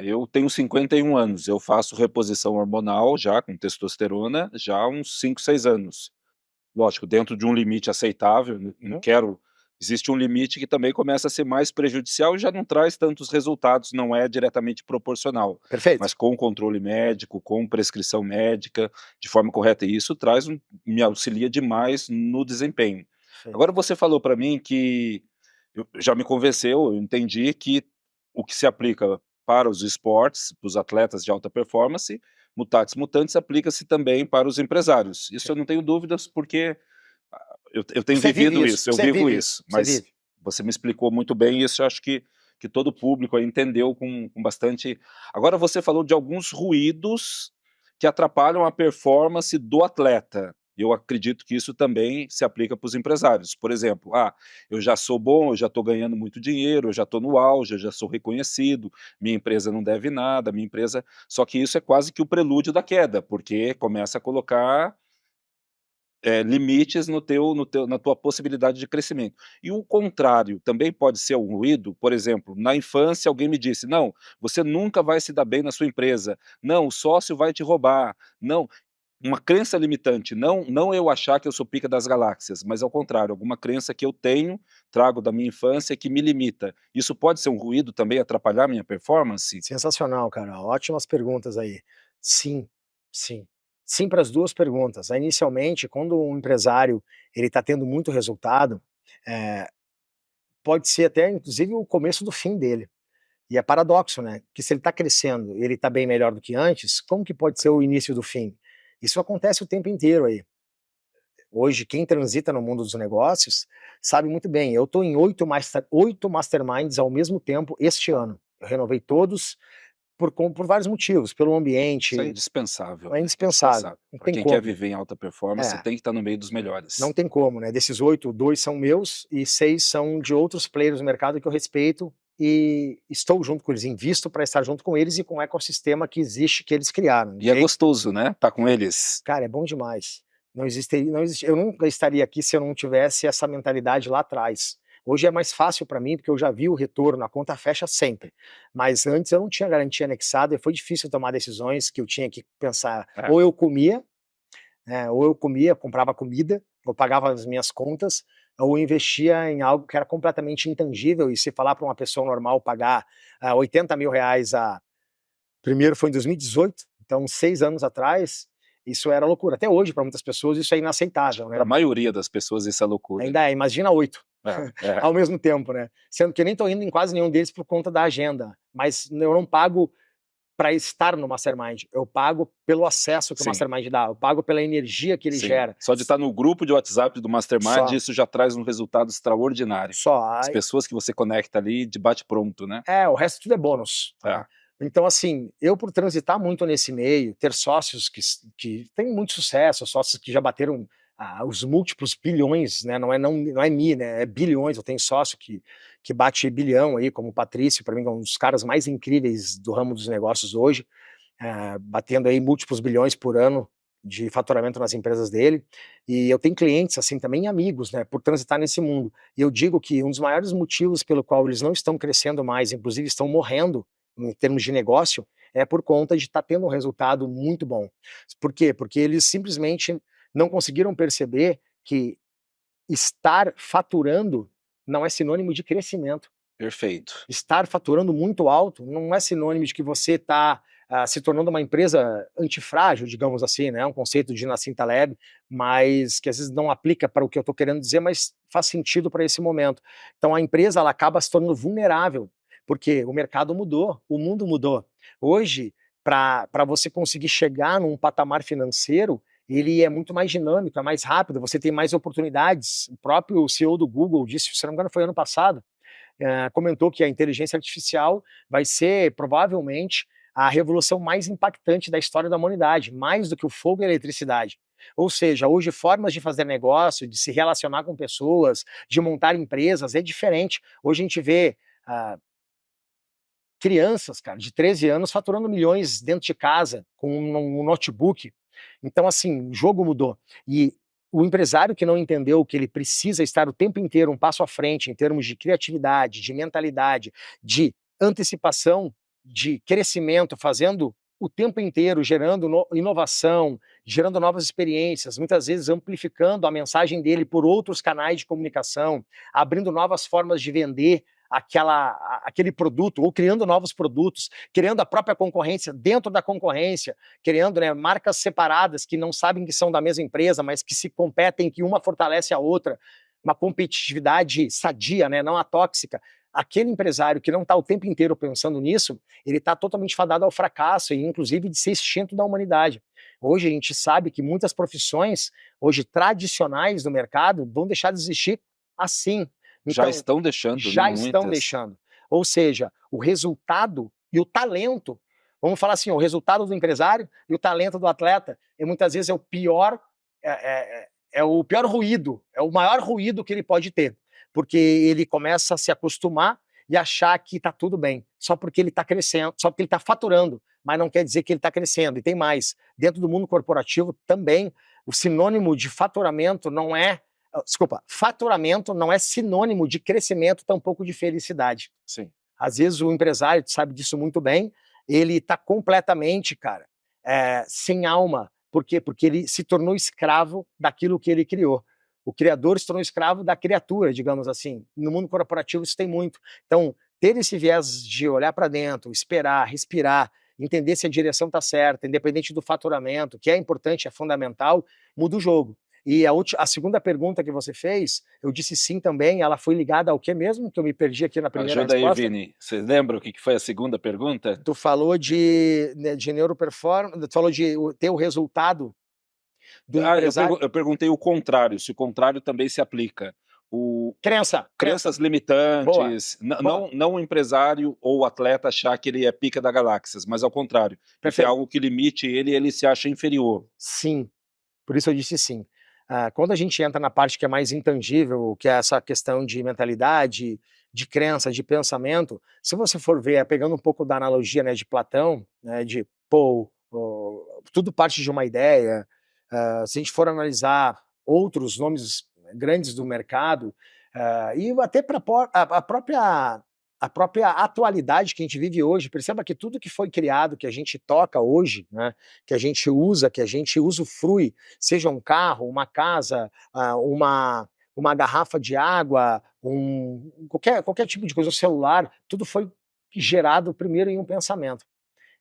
Eu tenho 51 anos, eu faço reposição hormonal já com testosterona já há uns 5, 6 anos. Lógico, dentro de um limite aceitável, não quero. Existe um limite que também começa a ser mais prejudicial e já não traz tantos resultados, não é diretamente proporcional.
Perfeito.
Mas com controle médico, com prescrição médica, de forma correta, e isso me auxilia demais no desempenho.
Sim.
Agora você falou para mim que já me convenceu, eu entendi que o que se aplica para os esportes, para os atletas de alta performance, mutatis mutandis, aplica-se também para os empresários. Isso eu não tenho dúvidas, porque eu tenho
Você vive
vivido
isso,
isso, eu
você
vivo
vive
isso,
você
mas
vive.
você me explicou muito bem, e isso eu acho que todo o público aí entendeu com bastante. Agora você falou de alguns ruídos que atrapalham a performance do atleta. Eu acredito que isso também se aplica para os empresários. Por exemplo, eu já sou bom, eu já estou ganhando muito dinheiro, eu já estou no auge, eu já sou reconhecido, minha empresa não deve nada, minha empresa. Só que isso é quase que o prelúdio da queda, porque começa a colocar limites na tua possibilidade de crescimento. E o contrário também pode ser um ruído. Por exemplo, na infância alguém me disse: "Não, você nunca vai se dar bem na sua empresa. Não, o sócio vai te roubar. Não", uma crença limitante, não eu achar que eu sou pica das galáxias, mas ao contrário, alguma crença que eu tenho, trago da minha infância, que me limita. Isso pode ser um ruído também, atrapalhar a minha performance?
Sensacional, cara. Ótimas perguntas aí. Sim, sim. Sim para as duas perguntas. Inicialmente, quando um empresário ele está tendo muito resultado, eh, pode ser até inclusive o começo do fim dele. E é paradoxo, né? Que se ele está crescendo e ele está bem melhor do que antes, como que pode ser o início do fim? Isso acontece o tempo inteiro aí. Hoje, quem transita no mundo dos negócios sabe muito bem. Eu estou em 8 masterminds ao mesmo tempo este ano. Eu renovei todos por vários motivos, pelo
Isso é
ambiente,
indispensável,
é indispensável, não
para
tem
quem quer
como.
viver em alta performance, você
É,
tem que estar no meio dos
não
melhores.
tem como, né? Desses 8, 2 são meus e 6 são de outros players do mercado que eu respeito e estou junto com eles, invisto para estar junto com eles e com o ecossistema que existe, que eles criaram,
E é
ok?
gostoso, né, estar com eles.
Cara, é bom demais. Eu nunca estaria aqui se eu não tivesse essa mentalidade lá atrás. Hoje é mais fácil para mim, porque eu já vi o retorno, a conta fecha sempre. Mas antes eu não tinha garantia anexada e foi difícil tomar decisões que eu tinha que pensar.
É.
Ou eu comia, né, ou eu comia, comprava comida, ou pagava as minhas contas, ou eu investia em algo que era completamente intangível. E se falar para uma pessoa normal pagar 80 mil reais primeiro foi em 2018, então 6 anos atrás, isso era loucura. Até hoje, para muitas pessoas, isso é inaceitável,
Para
né?
a maioria das pessoas isso é loucura.
Ainda é, imagina 8
É.
ao mesmo tempo, né? Sendo que eu nem estou indo em quase nenhum deles por conta da agenda, mas eu não pago para estar no Mastermind, eu pago pelo acesso que o
Sim,
Mastermind dá, eu pago pela energia que ele
sim.
gera.
Só de estar no grupo de WhatsApp do Mastermind,
Só,
isso já traz um resultado extraordinário.
só.
As pessoas que você conecta ali de bate-pronto, né.
O resto tudo é bônus,
É.
tá? Então, assim, eu por transitar muito nesse meio, ter sócios que têm muito sucesso, sócios que já bateram os múltiplos bilhões, né? Não é mi, né? É bilhões. Eu tenho sócio que bate bilhão aí, como o Patrício, para mim, é um dos caras mais incríveis do ramo dos negócios hoje, batendo aí múltiplos bilhões por ano de faturamento nas empresas dele. E eu tenho clientes assim também, amigos, né, por transitar nesse mundo. E eu digo que um dos maiores motivos pelo qual eles não estão crescendo mais, inclusive estão morrendo em termos de negócio, é por conta de estar tendo um resultado muito bom. Por quê? Porque eles simplesmente não conseguiram perceber que estar faturando não é sinônimo de crescimento.
Perfeito.
Estar faturando muito alto não é sinônimo de que você está se tornando uma empresa antifrágil, digamos assim, né? Um conceito de Nassim Taleb, mas que às vezes não aplica para o que eu estou querendo dizer, mas faz sentido para esse momento. Então a empresa ela acaba se tornando vulnerável, porque o mercado mudou, o mundo mudou. Hoje, para você conseguir chegar num patamar financeiro, ele é muito mais dinâmico, é mais rápido, você tem mais oportunidades. O próprio CEO do Google disse, se não me engano foi ano passado, comentou que a inteligência artificial vai ser, provavelmente, a revolução mais impactante da história da humanidade, mais do que o fogo e a eletricidade. Ou seja, hoje formas de fazer negócio, de se relacionar com pessoas, de montar empresas, é diferente. Hoje a gente vê crianças, cara, de 13 anos faturando milhões dentro de casa, com um notebook. Então, assim, o jogo mudou. E o empresário que não entendeu que ele precisa estar o tempo inteiro um passo à frente em termos de criatividade, de mentalidade, de antecipação, de crescimento, fazendo o tempo inteiro, gerando inovação, gerando novas experiências, muitas vezes amplificando a mensagem dele por outros canais de comunicação, abrindo novas formas de vender aquele produto, ou criando novos produtos, criando a própria concorrência dentro da concorrência, criando, né, marcas separadas que não sabem que são da mesma empresa, mas que se competem, que uma fortalece a outra, uma competitividade sadia, né, não a tóxica. Aquele empresário que não está o tempo inteiro pensando nisso, ele está totalmente fadado ao fracasso e inclusive de ser extinto da humanidade. Hoje a gente sabe que muitas profissões, hoje tradicionais do mercado, vão deixar de existir assim.
Já
Então,
estão deixando,
já estão
muitas.
deixando. Ou seja, o resultado e o talento, vamos falar assim, o resultado do empresário e o talento do atleta, e muitas vezes é o pior, é o pior ruído, é o maior ruído que ele pode ter, porque ele começa a se acostumar e achar que está tudo bem, só porque ele está crescendo, só porque ele está faturando, mas não quer dizer que ele está crescendo. E tem mais, dentro do mundo corporativo também, o sinônimo de faturamento não é faturamento não é sinônimo de crescimento, tampouco de felicidade.
Sim.
Às vezes o empresário, tu sabe disso muito bem, ele está completamente, cara, sem alma. Por quê? Porque ele se tornou escravo daquilo que ele criou. O criador se tornou escravo da criatura, digamos assim. No mundo corporativo isso tem muito. Então, ter esse viés de olhar para dentro, esperar, respirar, entender se a direção está certa, independente do faturamento, que é importante, é fundamental, muda o jogo. E a segunda pergunta que você fez, eu disse sim também, ela foi ligada ao que mesmo? Que eu me perdi aqui na primeira
Ajuda
resposta.
aí, Vini. Você lembra o que foi a segunda pergunta?
Tu falou de neuroperformance, tu falou de ter o resultado do empresário.
Eu perguntei o contrário, se o contrário também se aplica. Crenças
Boa.
limitantes,
Boa.
não o empresário ou o atleta achar que ele é pica da galáxias, mas ao contrário, de ter
Perfeito.
algo que limite ele e ele se acha inferior.
Sim, por isso eu disse sim. Quando a gente entra na parte que é mais intangível, que é essa questão de mentalidade, de crença, de pensamento, se você for ver, pegando um pouco da analogia, né, de Platão, né, tudo parte de uma ideia. Se a gente for analisar outros nomes grandes do mercado, e até para a própria atualidade que a gente vive hoje, perceba que tudo que foi criado, que a gente toca hoje, né, que a gente usufrui, seja um carro, uma casa, uma garrafa de água, qualquer tipo de coisa, um celular, tudo foi gerado primeiro em um pensamento.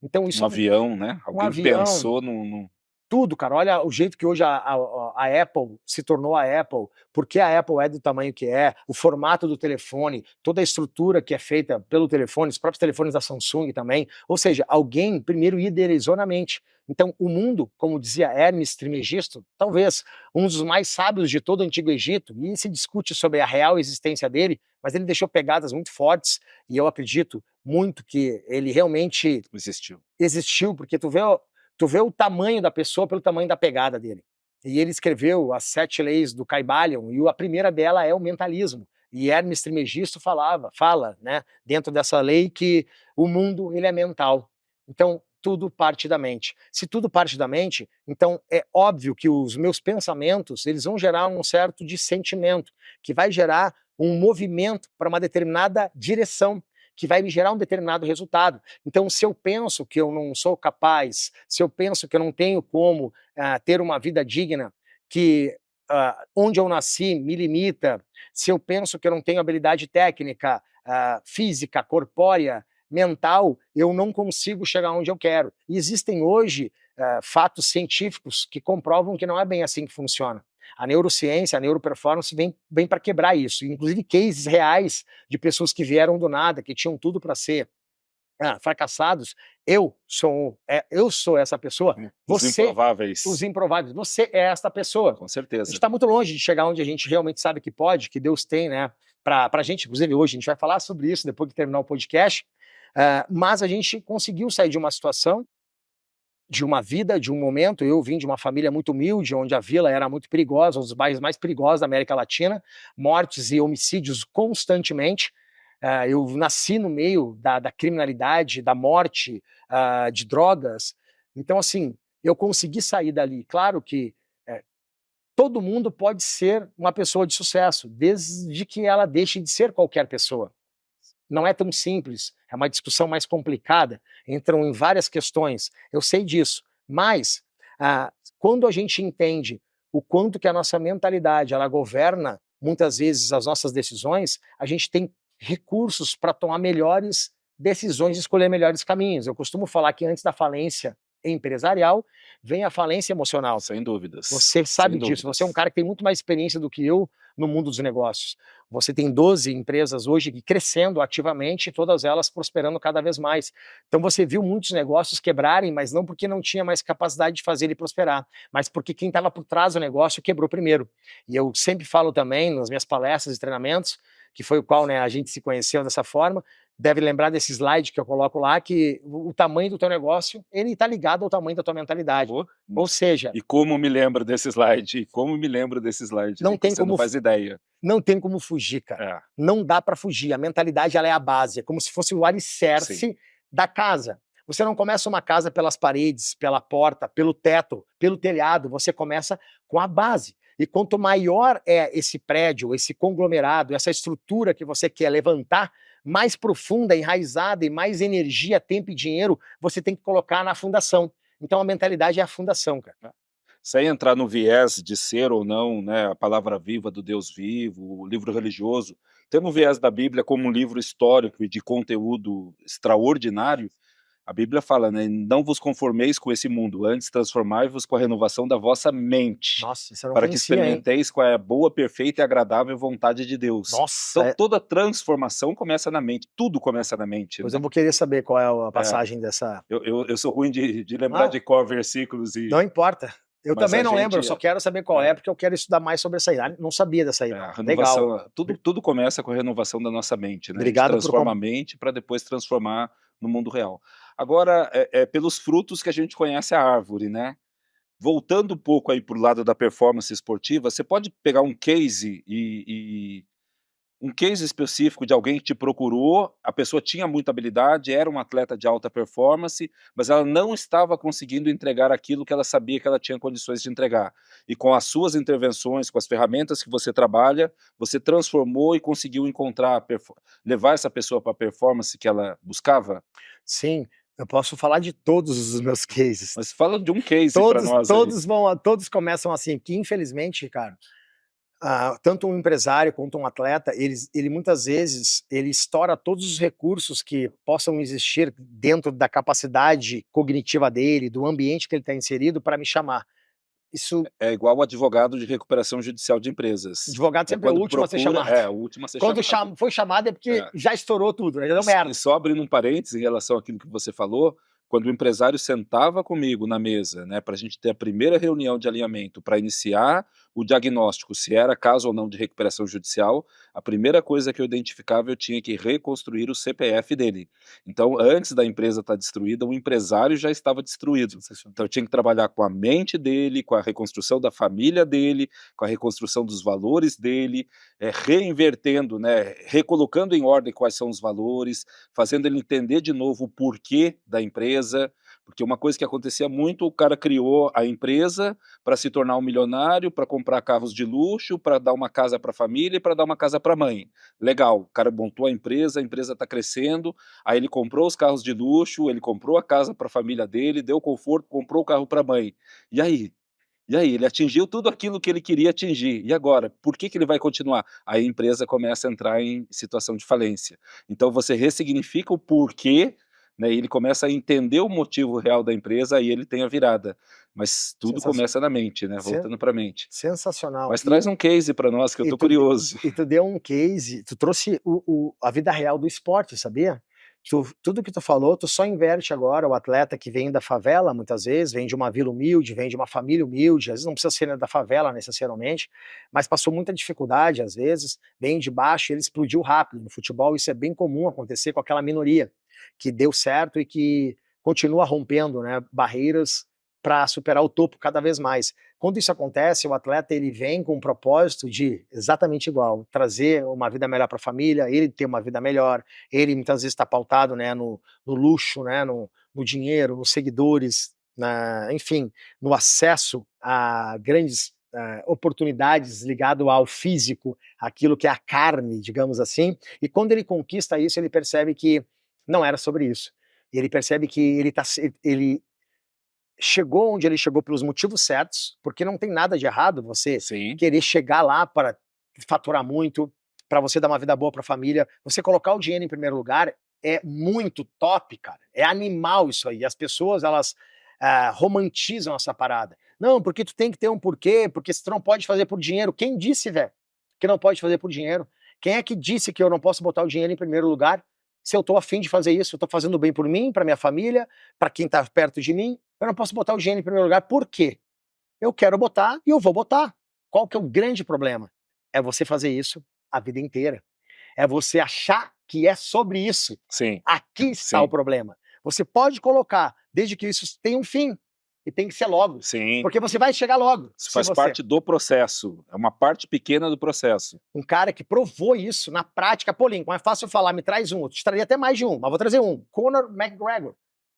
Então isso
Avião, né? Alguém
avião,
pensou no...
tudo, cara. Olha o jeito que hoje a Apple se tornou a Apple, porque a Apple é do tamanho que é, o formato do telefone, toda a estrutura que é feita pelo telefone, os próprios telefones da Samsung também. Ou seja, alguém primeiro idealizou na mente. Então, o mundo, como dizia Hermes Trismegisto, talvez um dos mais sábios de todo o Antigo Egito, e se discute sobre a real existência dele, mas ele deixou pegadas muito fortes, e eu acredito muito que ele realmente existiu, porque tu vê o tamanho da pessoa pelo tamanho da pegada dele. E ele escreveu as 7 leis do Kybalion, e a primeira dela é o mentalismo. E Hermes Trismegisto fala, né, dentro dessa lei, que o mundo ele é mental. Então, tudo parte da mente. Se tudo parte da mente, então é óbvio que os meus pensamentos, eles vão gerar um certo dissentimento, que vai gerar um movimento para uma determinada direção, que vai me gerar um determinado resultado. Então, se eu penso que eu não sou capaz, se eu penso que eu não tenho como ter uma vida digna, que onde eu nasci me limita, se eu penso que eu não tenho habilidade técnica, física, corpórea, mental, eu não consigo chegar onde eu quero. E existem hoje fatos científicos que comprovam que não é bem assim que funciona. A neurociência, a neuroperformance vem para quebrar isso, inclusive cases reais de pessoas que vieram do nada, que tinham tudo para ser fracassados, eu sou essa pessoa,
Os
você,
improváveis.
os improváveis, você é esta pessoa.
Com
A
certeza.
gente está muito longe de chegar onde a gente realmente sabe que pode, que Deus tem, né, para a gente, inclusive hoje, a gente vai falar sobre isso depois de terminar o podcast, mas a gente conseguiu sair de uma situação, de uma vida, de um momento. Eu vim de uma família muito humilde, onde a vila era muito perigosa, um dos bairros mais perigosos da América Latina, mortes e homicídios constantemente. Eu nasci no meio da criminalidade, da morte, de drogas. Então, assim, eu consegui sair dali. Claro que todo mundo pode ser uma pessoa de sucesso, desde que ela deixe de ser qualquer pessoa. Não é tão simples, é uma discussão mais complicada, entram em várias questões, eu sei disso, mas quando a gente entende o quanto que a nossa mentalidade ela governa muitas vezes as nossas decisões, a gente tem recursos para tomar melhores decisões e escolher melhores caminhos. Eu costumo falar que antes da falência empresarial vem a falência emocional.
Sem dúvidas.
Você sabe
Sem
disso,
dúvidas.
você é um cara que tem muito mais experiência do que eu no mundo dos negócios. Você tem 12 empresas hoje crescendo ativamente, todas elas prosperando cada vez mais. Então você viu muitos negócios quebrarem, mas não porque não tinha mais capacidade de fazer ele prosperar, mas porque quem estava por trás do negócio quebrou primeiro. E eu sempre falo também nas minhas palestras e treinamentos, que foi o qual, né, a gente se conheceu dessa forma, deve lembrar desse slide que eu coloco lá, que o tamanho do teu negócio, ele está ligado ao tamanho da tua mentalidade. Ou seja...
E como me lembro desse slide?
Não tem
Você
como,
não faz ideia.
Não tem como fugir, cara. Não dá para fugir. A mentalidade ela é a base, é como se fosse o alicerce da casa. Você não começa uma casa pelas paredes, pela porta, pelo teto, pelo telhado, você começa com a base. E quanto maior é esse prédio, esse conglomerado, essa estrutura que você quer levantar, mais profunda, enraizada e mais energia, tempo e dinheiro você tem que colocar na fundação. Então a mentalidade é a fundação, cara.
Sem entrar no viés de ser ou não, né, a palavra viva do Deus vivo, o livro religioso, tendo o viés da Bíblia como um livro histórico e de conteúdo extraordinário, a Bíblia fala, né, não vos conformeis com esse mundo, antes transformai-vos com a renovação da vossa mente.
Nossa, isso eu não
para
conhecia,
que experimenteis qual é a boa, perfeita e agradável vontade de Deus.
Nossa,
então toda transformação começa na mente, tudo começa na mente.
Pois
né?
eu vou querer saber qual é a passagem dessa...
Eu sou ruim de lembrar de qual versículos e...
Não importa. Eu
Mas
também não
gente,
lembro, eu só quero saber qual é, porque eu quero estudar mais sobre essa aí. Não sabia dessa aí, não.
Renovação,
Legal.
tudo começa com a renovação da nossa mente, né?
Obrigado.
A gente transforma a mente para depois transformar no mundo real. Agora, pelos frutos que a gente conhece a árvore, né? Voltando um pouco aí para o lado da performance esportiva, você pode pegar um case um case específico de alguém que te procurou, a pessoa tinha muita habilidade, era um atleta de alta performance, mas ela não estava conseguindo entregar aquilo que ela sabia que ela tinha condições de entregar. E com as suas intervenções, com as ferramentas que você trabalha, você transformou e conseguiu encontrar, levar essa pessoa para a performance que ela buscava?
Sim, eu posso falar de todos os meus cases.
Mas fala de um case para nós.
Todos começam assim, que infelizmente, Ricardo, tanto um empresário quanto um atleta, ele muitas vezes ele estoura todos os recursos que possam existir dentro da capacidade cognitiva dele, do ambiente que ele está inserido, para me chamar. Isso
é igual o advogado de recuperação judicial de empresas.
Advogado sempre é o último a ser chamado.
O último a ser
Quando
chamado.
foi chamado é porque já estourou tudo, já deu merda.
E só abrindo um parênteses em relação àquilo que você falou, quando o empresário sentava comigo na mesa, né, para a gente ter a primeira reunião de alinhamento para iniciar o diagnóstico, se era caso ou não de recuperação judicial, a primeira coisa que eu identificava, eu tinha que reconstruir o CPF dele. Então, antes da empresa estar destruída, o empresário já estava destruído. Então, eu tinha que trabalhar com a mente dele, com a reconstrução da família dele, com a reconstrução dos valores dele, reinvertendo, né, recolocando em ordem quais são os valores, fazendo ele entender de novo o porquê da empresa, porque uma coisa que acontecia muito, o cara criou a empresa para se tornar um milionário, para comprar carros de luxo, para dar uma casa para a família e para dar uma casa para a mãe. Legal, o cara montou a empresa está crescendo, aí ele comprou os carros de luxo, ele comprou a casa para a família dele, deu conforto, comprou o carro para a mãe. E aí? Ele atingiu tudo aquilo que ele queria atingir. E agora? Por que ele vai continuar? Aí a empresa começa a entrar em situação de falência. Então você ressignifica o porquê, né, e ele começa a entender o motivo real da empresa, aí ele tem a virada. Mas tudo começa na mente, né? Voltando para a mente.
Sensacional.
Mas traz um case para nós, que eu estou curioso.
E tu deu um case, tu trouxe a vida real do esporte, sabia? tudo que tu falou, tu só inverte agora o atleta que vem da favela, muitas vezes, vem de uma vila humilde, vem de uma família humilde, às vezes não precisa ser da favela necessariamente, mas passou muita dificuldade, às vezes, vem de baixo e ele explodiu rápido. No futebol isso é bem comum acontecer com aquela minoria que deu certo e que continua rompendo, né, barreiras para superar o topo cada vez mais. Quando isso acontece, o atleta ele vem com um propósito de exatamente igual, trazer uma vida melhor para a família, ele ter uma vida melhor, ele muitas vezes está pautado, né, no luxo, né, no dinheiro, nos seguidores, enfim, no acesso a grandes oportunidades ligado ao físico, aquilo que é a carne, digamos assim, e quando ele conquista isso, ele percebe que não era sobre isso. Ele percebe que ele chegou onde ele chegou pelos motivos certos, porque não tem nada de errado você
Sim.
querer chegar lá para faturar muito, para você dar uma vida boa para a família, você colocar o dinheiro em primeiro lugar é muito top, cara. É animal isso aí. As pessoas, elas romantizam essa parada. Não, porque tu tem que ter um porquê, porque tu não pode fazer por dinheiro. Quem disse, velho, que não pode fazer por dinheiro? Quem é que disse que eu não posso botar o dinheiro em primeiro lugar? Se eu tô afim de fazer isso, eu tô fazendo bem por mim, para minha família, para quem tá perto de mim, eu não posso botar o dinheiro em primeiro lugar. Por quê? Eu quero botar e eu vou botar. Qual que é o grande problema? É você fazer isso a vida inteira. É você achar que é sobre isso.
Sim.
Aqui está o problema. Você pode colocar, desde que isso tenha um fim, e tem que ser logo.
Sim.
Porque você vai chegar logo.
Isso faz parte do processo, é uma parte pequena do processo.
Um cara que provou isso na prática. Pô, Lincoln, é fácil falar, me traz um. Eu te traria até mais de um, mas vou trazer um. Conor McGregor.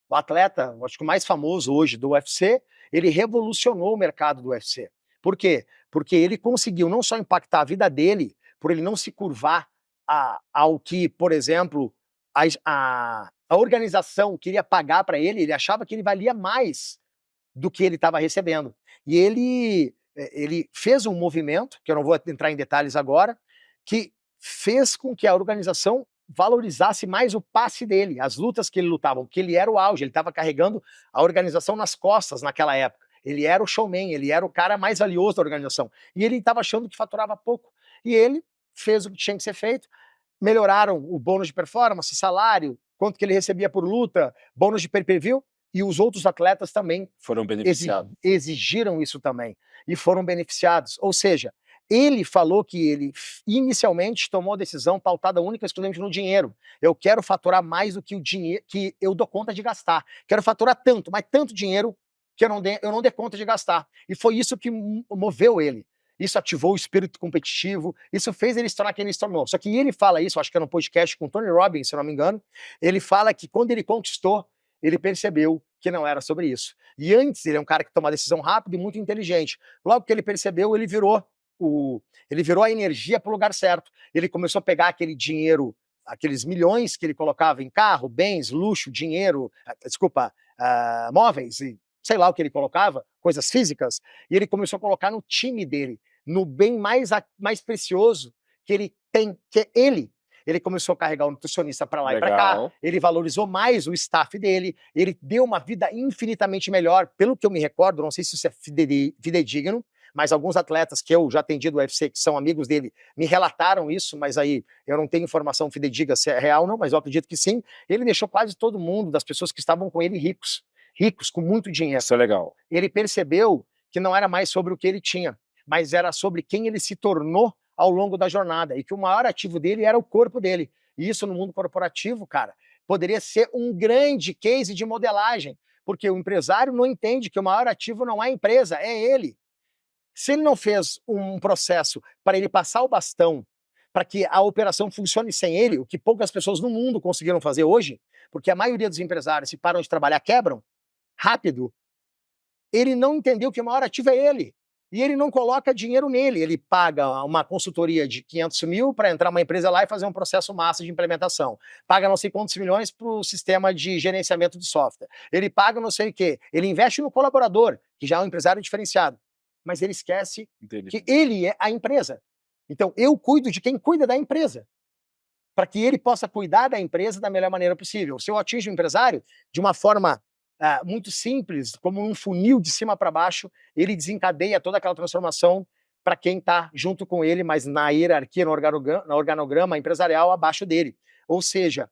O atleta, acho que o mais famoso hoje do UFC, ele revolucionou o mercado do UFC. Por quê? Porque ele conseguiu não só impactar a vida dele, por ele não se curvar ao que, por exemplo, a organização queria pagar para ele, ele achava que ele valia mais do que ele estava recebendo. E ele fez um movimento, que eu não vou entrar em detalhes agora, que fez com que a organização valorizasse mais o passe dele, as lutas que ele lutava, porque ele era o auge, ele estava carregando a organização nas costas naquela época. Ele era o showman, ele era o cara mais valioso da organização. E ele estava achando que faturava pouco. E ele fez o que tinha que ser feito. Melhoraram o bônus de performance, salário, quanto que ele recebia por luta, bônus de pay-per-view, e os outros atletas também
foram beneficiados.
Exigiram isso também, e foram beneficiados. Ou seja, ele falou que ele inicialmente tomou a decisão pautada única e exclusivamente no dinheiro. Eu quero faturar mais do que o dinheiro que eu dou conta de gastar. Quero faturar tanto, mas tanto dinheiro que eu não dê conta de gastar. E foi isso que moveu ele. Isso ativou o espírito competitivo, isso fez ele se tornar quem ele se tornou. Só que ele fala isso, acho que é no podcast com o Tony Robbins, se eu não me engano, ele fala que quando ele conquistou, ele percebeu que não era sobre isso. E antes, ele é um cara que toma decisão rápida e muito inteligente. Logo que ele percebeu, ele virou a energia para o lugar certo. Ele começou a pegar aquele dinheiro, aqueles milhões que ele colocava em carro, bens, luxo, dinheiro, móveis, e sei lá o que ele colocava, coisas físicas, e ele começou a colocar no time dele, no bem mais precioso que ele tem, que é ele. Ele começou a carregar o nutricionista para lá e para cá, ele valorizou mais o staff dele, ele deu uma vida infinitamente melhor, pelo que eu me recordo, não sei se isso é fidedigno, mas alguns atletas que eu já atendi do UFC, que são amigos dele, me relataram isso, mas aí eu não tenho informação fidedigna se é real ou não, mas eu acredito que sim. Ele deixou quase todo mundo, das pessoas que estavam com ele, ricos, com muito dinheiro.
Isso é legal.
Ele percebeu que não era mais sobre o que ele tinha, mas era sobre quem ele se tornou ao longo da jornada, e que o maior ativo dele era o corpo dele. E isso no mundo corporativo, cara, poderia ser um grande case de modelagem, porque o empresário não entende que o maior ativo não é a empresa, é ele. Se ele não fez um processo para ele passar o bastão, para que a operação funcione sem ele, o que poucas pessoas no mundo conseguiram fazer hoje, porque a maioria dos empresários, se param de trabalhar, quebram rápido, ele não entendeu que o maior ativo é ele. E ele não coloca dinheiro nele, ele paga uma consultoria de 500 mil para entrar uma empresa lá e fazer um processo massa de implementação. Paga não sei quantos milhões para o sistema de gerenciamento de software. Ele paga não sei o quê. Ele investe no colaborador, que já é um empresário diferenciado. Mas ele esquece que ele é a empresa. Então, eu cuido de quem cuida da empresa, para que ele possa cuidar da empresa da melhor maneira possível. Se eu atingo o empresário de uma forma muito simples, como um funil de cima para baixo, ele desencadeia toda aquela transformação para quem está junto com ele, mas na hierarquia, no organograma empresarial abaixo dele. Ou seja,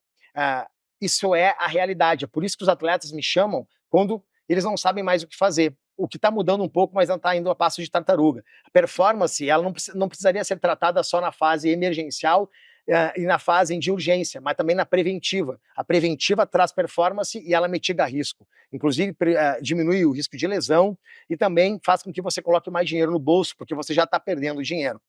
isso é a realidade. É por isso que os atletas me chamam quando eles não sabem mais o que fazer. O que está mudando um pouco, mas não está indo a passo de tartaruga. A performance, ela não precisaria ser tratada só na fase emergencial e na fase de urgência, mas também na preventiva. A preventiva traz performance e ela mitiga risco. Inclusive, diminui o risco de lesão e também faz com que você coloque mais dinheiro no bolso, porque você já está perdendo dinheiro.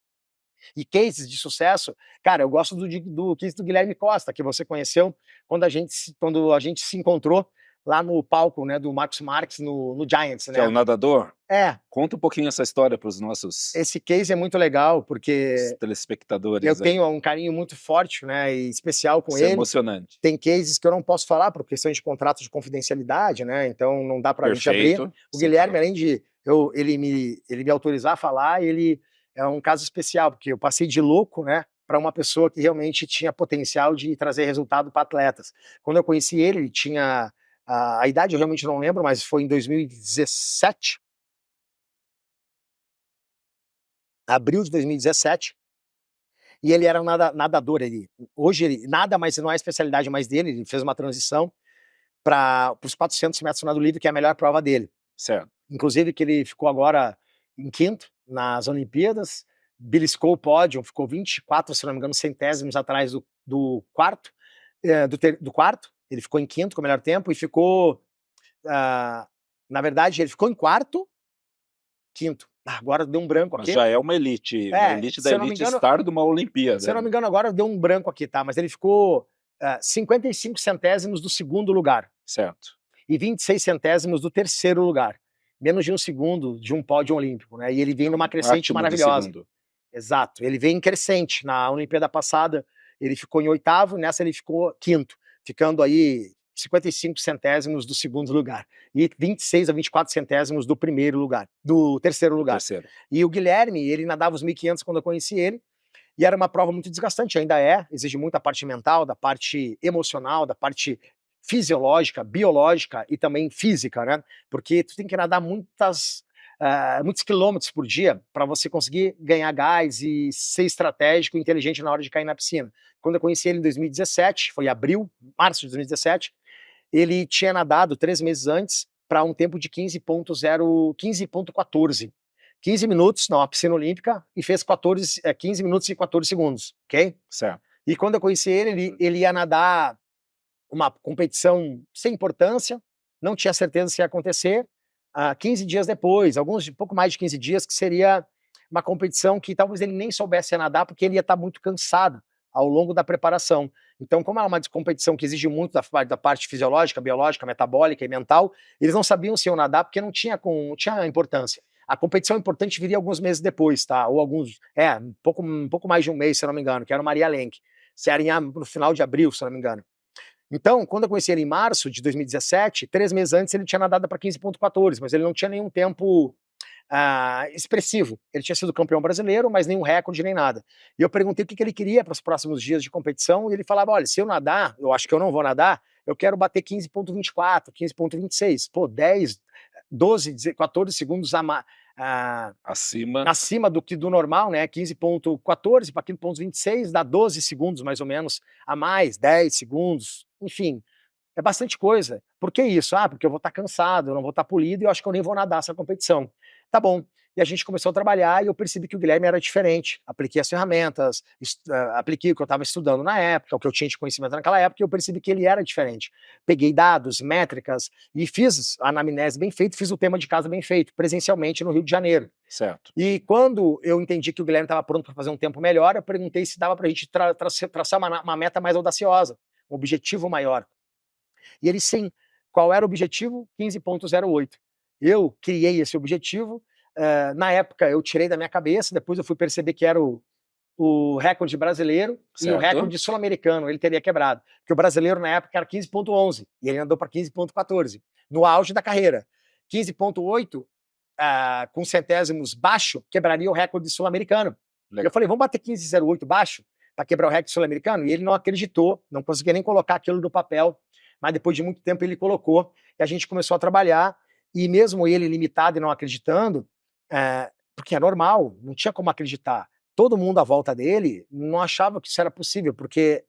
E cases de sucesso, cara, eu gosto do case do Guilherme Costa, que você conheceu quando a gente se encontrou lá no palco, né, do Marcos Marques no Giants, né?
Que é o nadador?
É.
Conta um pouquinho essa história para os nossos...
Esse case é muito legal, porque...
telespectadores.
Eu tenho um carinho muito forte, né, e especial com
ele.
ele.
É emocionante.
Tem cases que eu não posso falar por questão de contrato de confidencialidade, né, então não dá pra gente abrir. O Guilherme, além de ele me autorizar a falar, ele é um caso especial, porque eu passei de louco, né, para uma pessoa que realmente tinha potencial de trazer resultado para atletas. Quando eu conheci ele, ele tinha... A idade eu realmente não lembro, mas foi em 2017. Abril de 2017. E ele era um nadador. Hoje ele nada, mas não é a especialidade mais dele. Ele fez uma transição para os 400 metros nado livre, que é a melhor prova dele.
Certo.
Inclusive que ele ficou agora em quinto nas Olimpíadas, beliscou o pódio, ficou 24, se não me engano, centésimos atrás do quarto. Do quarto, ele ficou em quinto com o melhor tempo e ficou, na verdade, ele ficou em quarto, quinto. Agora deu um branco aqui.
Mas já é uma elite, uma elite da elite estar de uma Olimpíada.
Se eu não me engano, agora deu um branco aqui, tá? Mas ele ficou 55 centésimos do segundo lugar.
Certo.
E 26 centésimos do terceiro lugar. Menos de um segundo de um pódio olímpico, né? E ele vem numa crescente maravilhosa. Exato. Ele vem em crescente. Na Olimpíada passada, ele ficou em oitavo, nessa ele ficou quinto, ficando aí 55 centésimos do segundo lugar e 26 a 24 centésimos do primeiro lugar, do terceiro lugar. E o Guilherme, ele nadava os 1.500 quando eu conheci ele, e era uma prova muito desgastante, ainda exige muito a parte mental, da parte emocional, da parte fisiológica, biológica e também física, né? Porque tu tem que nadar muitos quilômetros por dia para você conseguir ganhar gás e ser estratégico e inteligente na hora de cair na piscina. Quando eu conheci ele em 2017, foi março de 2017, ele tinha nadado 3 meses antes para um tempo de 15.14. 15 minutos na piscina olímpica e fez 15 minutos e 14 segundos, ok?
Certo.
E quando eu conheci ele ia nadar uma competição sem importância, não tinha certeza se ia acontecer, 15 dias depois, pouco mais de 15 dias, que seria uma competição que talvez ele nem soubesse nadar, porque ele ia estar muito cansado ao longo da preparação. Então, como é uma competição que exige muito da parte fisiológica, biológica, metabólica e mental, eles não sabiam se iam nadar porque não tinha importância. A competição importante viria alguns meses depois, tá? Ou um pouco mais de um mês, se eu não me engano, que era o Maria Lenk. Seria no final de abril, se eu não me engano. Então, quando eu conheci ele em março de 2017, 3 meses antes ele tinha nadado para 15.14, mas ele não tinha nenhum tempo expressivo. Ele tinha sido campeão brasileiro, mas nenhum recorde nem nada. E eu perguntei o que ele queria para os próximos dias de competição, e ele falava, olha, se eu nadar, eu acho que eu não vou nadar, eu quero bater 15.24, 15.26, pô, 10, 12, 14 segundos acima do normal, né? 15.14 para 15.26 dá 12 segundos mais ou menos a mais, 10 segundos, enfim, é bastante coisa. Por que isso? Porque eu vou estar cansado, eu não vou estar polido e eu acho que eu nem vou nadar essa competição. Tá bom. E a gente começou a trabalhar e eu percebi que o Guilherme era diferente. Apliquei as ferramentas, apliquei o que eu estava estudando na época, o que eu tinha de conhecimento naquela época, e eu percebi que ele era diferente. Peguei dados, métricas e fiz a anamnese bem feita, fiz o tema de casa bem feito, presencialmente no Rio de Janeiro.
Certo.
E quando eu entendi que o Guilherme estava pronto para fazer um tempo melhor, eu perguntei se dava para a gente traçar uma meta mais audaciosa, um objetivo maior. E ele, sim. Qual era o objetivo? 15.08. Eu criei esse objetivo, na época eu tirei da minha cabeça, depois eu fui perceber que era o recorde brasileiro, certo, e o recorde sul-americano, ele teria quebrado. Porque o brasileiro na época era 15.11, e ele andou para 15.14, no auge da carreira. 15.8, com centésimos baixo, quebraria o recorde sul-americano. Eu falei, vamos bater 15.08 baixo, para quebrar o recorde sul-americano? E ele não acreditou, não conseguia nem colocar aquilo no papel, mas depois de muito tempo ele colocou, e a gente começou a trabalhar, e mesmo ele limitado e não acreditando, porque é normal, não tinha como acreditar, todo mundo à volta dele não achava que isso era possível, porque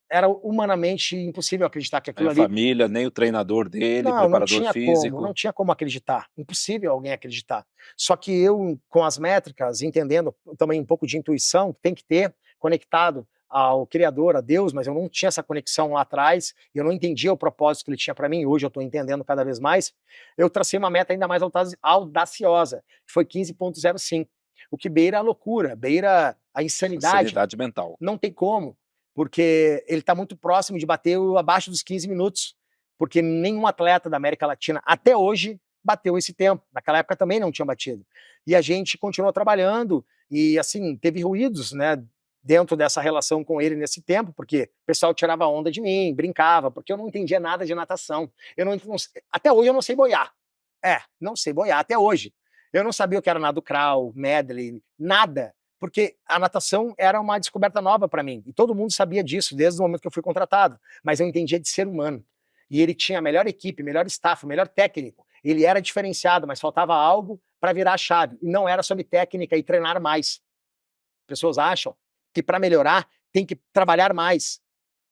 era humanamente impossível acreditar que
Nem
aquilo
a
ali...
família, nem o treinador dele,
Não,
preparador
não
físico.
tinha como acreditar, impossível alguém acreditar. Só que eu, com as métricas, entendendo também um pouco de intuição, que tem que ter, conectado ao Criador, a Deus, mas eu não tinha essa conexão lá atrás, eu não entendia o propósito que ele tinha para mim, hoje eu estou entendendo cada vez mais, eu tracei uma meta ainda mais audaciosa, que foi 15,05, o que beira a loucura, beira a insanidade.
Sanidade mental.
Não tem como, porque ele está muito próximo de bater abaixo dos 15 minutos, porque nenhum atleta da América Latina, até hoje, bateu esse tempo. Naquela época também não tinha batido. E a gente continuou trabalhando, e assim, teve ruídos, né, dentro dessa relação com ele nesse tempo, porque o pessoal tirava onda de mim, brincava, porque eu não entendia nada de natação. Até hoje eu não sei boiar. Não sei boiar, até hoje. Eu não sabia o que era nado crawl, medley, nada, porque a natação era uma descoberta nova para mim, e todo mundo sabia disso desde o momento que eu fui contratado, mas eu entendia de ser humano. E ele tinha a melhor equipe, melhor staff, melhor técnico. Ele era diferenciado, mas faltava algo para virar a chave. E não era sobre técnica e treinar mais. Pessoas acham que para melhorar tem que trabalhar mais.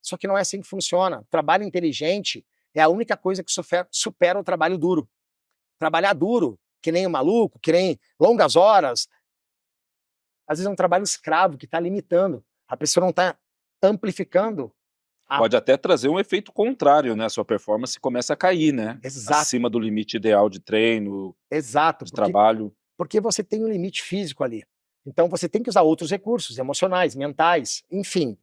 Só que não é assim que funciona. Trabalho inteligente é a única coisa que supera o trabalho duro. Trabalhar duro, que nem um maluco, que nem longas horas, às vezes é um trabalho escravo que está limitando. A pessoa não está amplificando.
Pode até trazer um efeito contrário, né? A sua performance começa a cair, né?
Exato.
Acima do limite ideal de treino,
Exato,
de trabalho.
porque você tem um limite físico ali. Então você tem que usar outros recursos, emocionais, mentais, enfim.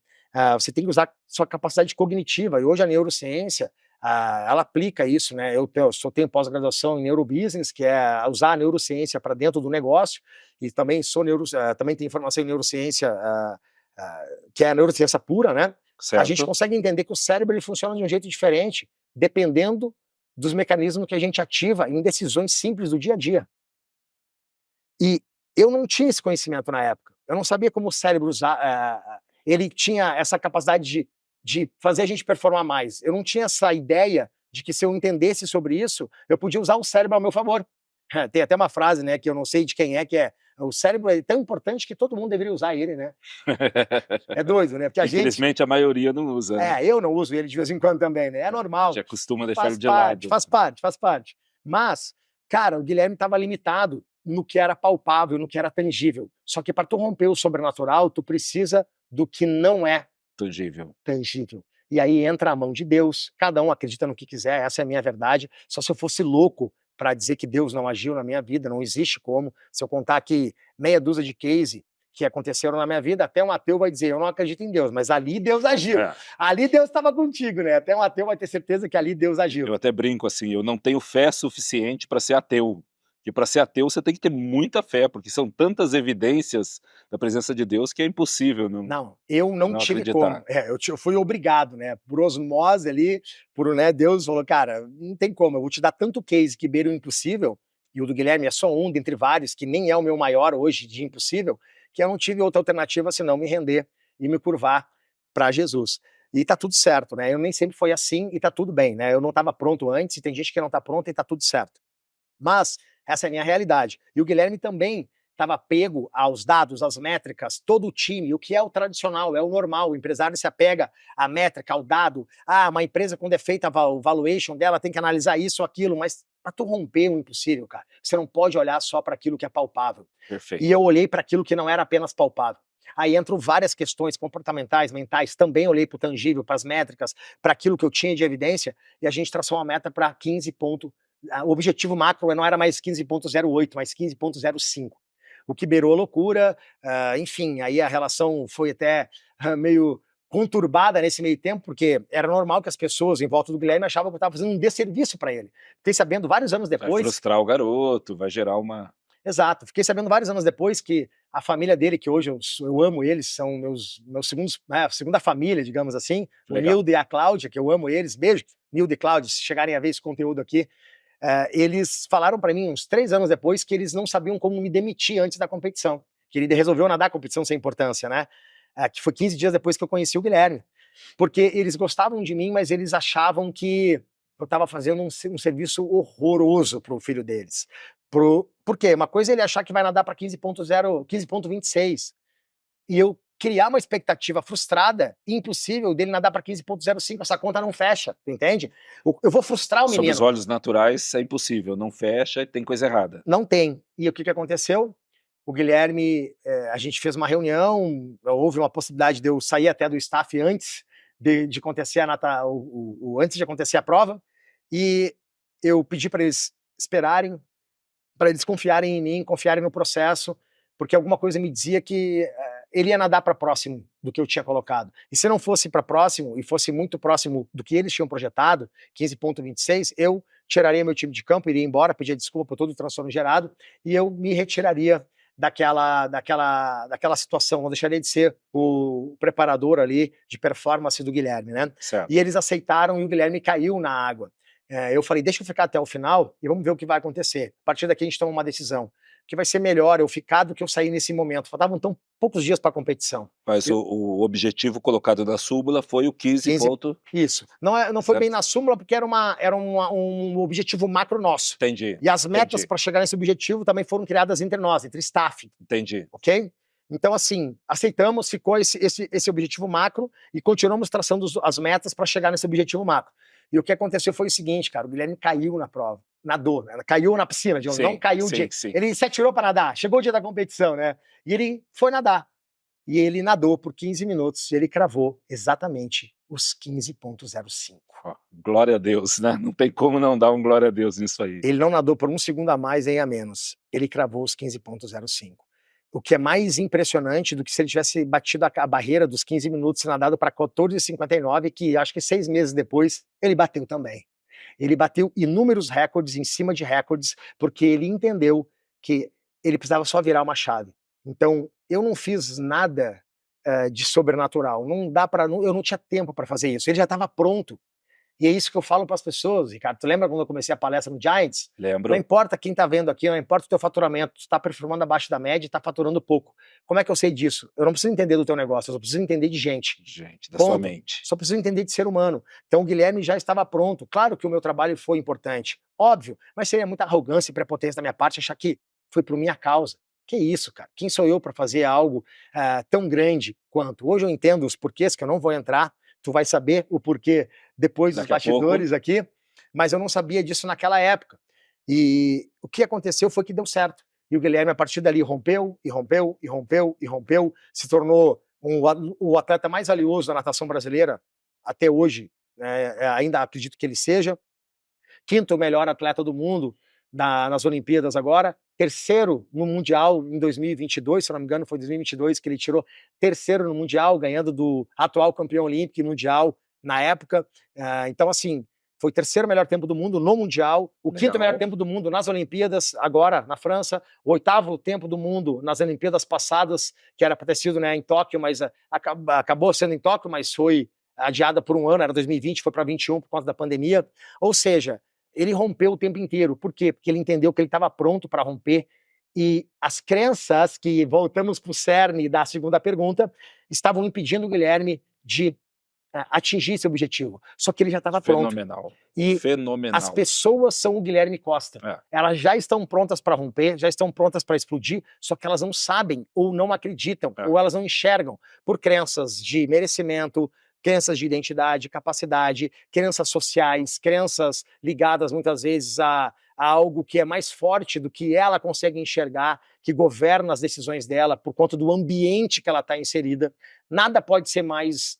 Você tem que usar sua capacidade cognitiva. E hoje a neurociência, ela aplica isso, né? Eu só tenho pós-graduação em neurobusiness, que é usar a neurociência para dentro do negócio, e também também tenho formação em neurociência, que é a neurociência pura, né?
Certo.
A gente consegue entender que o cérebro ele funciona de um jeito diferente, dependendo dos mecanismos que a gente ativa em decisões simples do dia a dia. E eu não tinha esse conhecimento na época. Eu não sabia como o cérebro ele tinha essa capacidade de fazer a gente performar mais. Eu não tinha essa ideia de que se eu entendesse sobre isso, eu podia usar o cérebro ao meu favor. Tem até uma frase, né, que eu não sei de quem é, que é: o cérebro é tão importante que todo mundo deveria usar ele, né? É doido, né? Porque
Infelizmente a maioria não usa, né?
eu não uso ele de vez em quando também, né? É normal.
Já costuma deixar ele de
lado.
lado.
Faz parte. Mas, cara, o Guilherme estava limitado no que era palpável, no que era tangível. Só que para tu romper o sobrenatural, tu precisa do que não é
Tangível.
E aí entra a mão de Deus, cada um acredita no que quiser, essa é a minha verdade. Só se eu fosse louco para dizer que Deus não agiu na minha vida, não existe como. Se eu contar aqui meia dúzia de case que aconteceram na minha vida, até um ateu vai dizer: eu não acredito em Deus, mas ali Deus agiu. Ali Deus estava contigo, né? Até um ateu vai ter certeza que ali Deus agiu.
Eu até brinco assim, eu não tenho fé suficiente para ser ateu. E para ser ateu você tem que ter muita fé, porque são tantas evidências da presença de Deus que é impossível
não eu não tive
acreditar.
como. Eu fui obrigado, né? Por osmose ali, Deus falou: cara, não tem como, eu vou te dar tanto case que beira o impossível, e o do Guilherme é só um dentre vários, que nem é o meu maior hoje de impossível, que eu não tive outra alternativa senão me render e me curvar para Jesus. E tá tudo certo, né? Eu nem sempre foi assim e tá tudo bem, né? Eu não estava pronto antes, e tem gente que não tá pronta e tá tudo certo. Mas essa é a minha realidade. E o Guilherme também estava apego aos dados, às métricas, todo o time, o que é o tradicional, é o normal, o empresário se apega à métrica, ao dado. Uma empresa quando é feita o valuation dela tem que analisar isso ou aquilo, mas para tu romper o impossível, cara, você não pode olhar só para aquilo que é palpável.
Perfeito.
E eu olhei para aquilo que não era apenas palpável. Aí entram várias questões comportamentais, mentais, também olhei para o tangível, para as métricas, para aquilo que eu tinha de evidência, e a gente traçou uma meta para 15 pontos. O objetivo macro não era mais 15,08, mas 15,05. O que beirou loucura, enfim, aí a relação foi até meio conturbada nesse meio tempo, porque era normal que as pessoas em volta do Guilherme achavam que eu estava fazendo um desserviço para ele. Fiquei sabendo vários anos depois...
Vai frustrar o garoto, vai gerar uma...
Exato, fiquei sabendo vários anos depois que a família dele, que hoje eu amo eles, são meus segundos, segunda família, digamos assim, legal. O Nildo e a Cláudia, que eu amo eles, beijo, Nildo e Cláudia, se chegarem a ver esse conteúdo aqui, eles falaram para mim uns 3 anos depois que eles não sabiam como me demitir antes da competição, que ele resolveu nadar a competição sem importância, né? Que foi 15 dias depois que eu conheci o Guilherme, porque eles gostavam de mim, mas eles achavam que eu estava fazendo um serviço horroroso para o filho deles. Por quê? Uma coisa é ele achar que vai nadar para 15,0, 15,26, e eu criar uma expectativa frustrada e impossível dele nadar para 15,05, essa conta não fecha, tu entende? Eu vou frustrar o
Sob
menino.
os olhos naturais é impossível, não fecha e tem coisa errada.
Não tem. E o que aconteceu? O Guilherme, a gente fez uma reunião, houve uma possibilidade de eu sair até do staff antes de acontecer antes de acontecer a prova, e eu pedi para eles esperarem, para eles confiarem em mim, confiarem no processo, porque alguma coisa me dizia que ele ia nadar para próximo do que eu tinha colocado. E se não fosse para próximo, e fosse muito próximo do que eles tinham projetado, 15,26, eu tiraria meu time de campo, iria embora, pedia desculpa por todo o transtorno gerado, e eu me retiraria daquela situação, não deixaria de ser o preparador ali de performance do Guilherme, né?
Certo.
E eles aceitaram e o Guilherme caiu na água. Eu falei, deixa eu ficar até o final e vamos ver o que vai acontecer. A partir daqui a gente toma uma decisão. Que vai ser melhor eu ficar do que eu sair nesse momento. Faltavam tão poucos dias para a competição.
Mas o objetivo colocado na súmula foi o 15 ponto...
Isso. Não foi bem na súmula, porque era um objetivo macro nosso.
Entendi.
E as metas para chegar nesse objetivo também foram criadas entre nós, entre staff.
Entendi.
Ok? Então, assim, aceitamos, ficou esse objetivo macro e continuamos traçando as metas para chegar nesse objetivo macro. E o que aconteceu foi o seguinte, cara, o Guilherme caiu na prova, nadou, né? Caiu na piscina, digamos, não caiu ele se atirou para nadar, chegou o dia da competição, né? E ele foi nadar. E ele nadou por 15 minutos e ele cravou exatamente os 15,05.
Glória a Deus, né? Não tem como não dar um glória a Deus nisso aí.
Ele não nadou por um segundo a mais nem a menos. Ele cravou os 15,05. O que é mais impressionante do que se ele tivesse batido a barreira dos 15 minutos e nadado para 14,59, que acho que 6 meses depois ele bateu também. Ele bateu inúmeros recordes em cima de recordes, porque ele entendeu que ele precisava só virar uma chave. Então, eu não fiz nada de sobrenatural. Eu não tinha tempo para fazer isso. Ele já estava pronto. E é isso que eu falo para as pessoas, Ricardo. Tu lembra quando eu comecei a palestra no Giants?
Lembro.
Não importa quem está vendo aqui, não importa o teu faturamento, tu está performando abaixo da média e está faturando pouco. Como é que eu sei disso? Eu não preciso entender do teu negócio, eu só preciso entender de gente.
Gente, da sua mente.
Só preciso entender de ser humano. Então o Guilherme já estava pronto. Claro que o meu trabalho foi importante, óbvio, mas seria muita arrogância e prepotência da minha parte achar que foi por minha causa. Que isso, cara? Quem sou eu para fazer algo tão grande quanto? Hoje eu entendo os porquês, que eu não vou entrar, tu vai saber o porquê depois dos bastidores aqui, mas eu não sabia disso naquela época. E o que aconteceu foi que deu certo. E o Guilherme, a partir dali, rompeu, se tornou o atleta mais valioso da natação brasileira até hoje, ainda acredito que ele seja. Quinto melhor atleta do mundo nas Olimpíadas agora, terceiro no Mundial em 2022, se não me engano foi 2022 que ele tirou terceiro no Mundial, ganhando do atual campeão olímpico e mundial na época. Então, assim, foi o terceiro melhor tempo do mundo no Mundial, o quinto melhor tempo do mundo nas Olimpíadas, agora na França, o oitavo tempo do mundo nas Olimpíadas passadas, que era para ter sido, né, em Tóquio, mas acabou sendo em Tóquio, mas foi adiada por um ano, era 2020, foi para 21 por conta da pandemia. Ou seja, ele rompeu o tempo inteiro. Por quê? Porque ele entendeu que ele estava pronto para romper e as crenças, que voltamos para o cerne da segunda pergunta, estavam impedindo o Guilherme de atingir esse objetivo. Só que ele já estava pronto.
Fenomenal.
E
fenomenal.
As pessoas são o Guilherme Costa. Elas já estão prontas para romper, já estão prontas para explodir, só que elas não sabem ou não acreditam, ou elas não enxergam por crenças de merecimento, crenças de identidade, capacidade, crenças sociais, crenças ligadas muitas vezes a algo que é mais forte do que ela consegue enxergar, que governa as decisões dela por conta do ambiente que ela está inserida. Nada pode ser mais...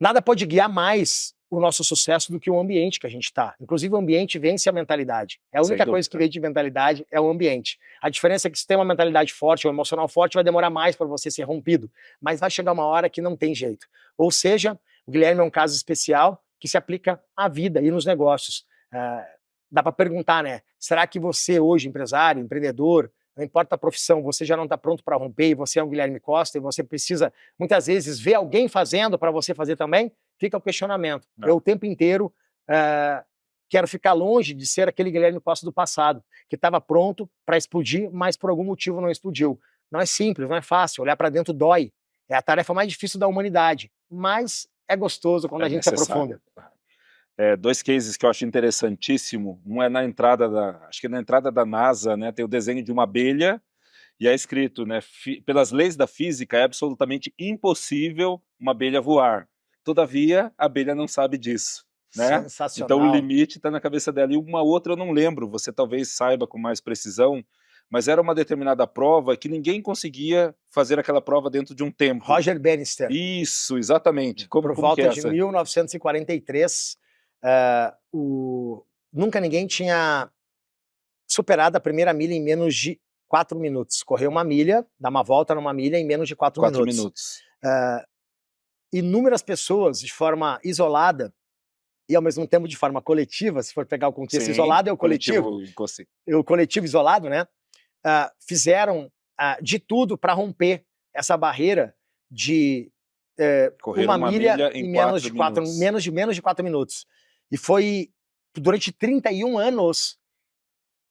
nada pode guiar mais o nosso sucesso do que o ambiente que a gente está. Inclusive o ambiente vence a mentalidade. É a única coisa que vem de mentalidade é o ambiente. A diferença é que se tem uma mentalidade forte, um emocional forte, vai demorar mais para você ser rompido. Mas vai chegar uma hora que não tem jeito. Ou seja, o Guilherme é um caso especial que se aplica à vida e nos negócios. Dá para perguntar, né? Será que você hoje, empresário, empreendedor, não importa a profissão, você já não está pronto para romper e você é um Guilherme Costa e você precisa, muitas vezes, ver alguém fazendo para você fazer também? Fica o questionamento. Eu o tempo inteiro quero ficar longe de ser aquele Guilherme Costa do passado, que estava pronto para explodir, mas por algum motivo não explodiu. Não é simples, não é fácil, olhar para dentro dói. É a tarefa mais difícil da humanidade, mas é gostoso quando a gente se aprofunda.
Dois cases que eu acho interessantíssimo. Um é na entrada acho que na entrada da NASA, né, tem o desenho de uma abelha E é escrito, né, pelas leis da física é absolutamente impossível uma abelha voar. Todavia, a abelha não sabe disso, né? Então o
Sensacional.
limite está na cabeça dela. E uma outra eu não lembro, você talvez saiba com mais precisão, mas era uma determinada prova que ninguém conseguia fazer aquela prova dentro de um tempo.
Roger Bannister.
Isso, exatamente.
Por
Como que
volta
é
de
essa?
1943, nunca ninguém tinha superado a primeira milha em menos de 4 minutos. Correr uma milha, dar uma volta numa milha em menos de 4
4
minutos.
minutos.
Inúmeras pessoas, de forma isolada, e ao mesmo tempo de forma coletiva, se for pegar o contexto
Sim,
isolado, é o coletivo isolado, né? Fizeram de tudo para romper essa barreira de
Correr
uma milha
em
em
menos
de 4 minutos. E foi durante 31 anos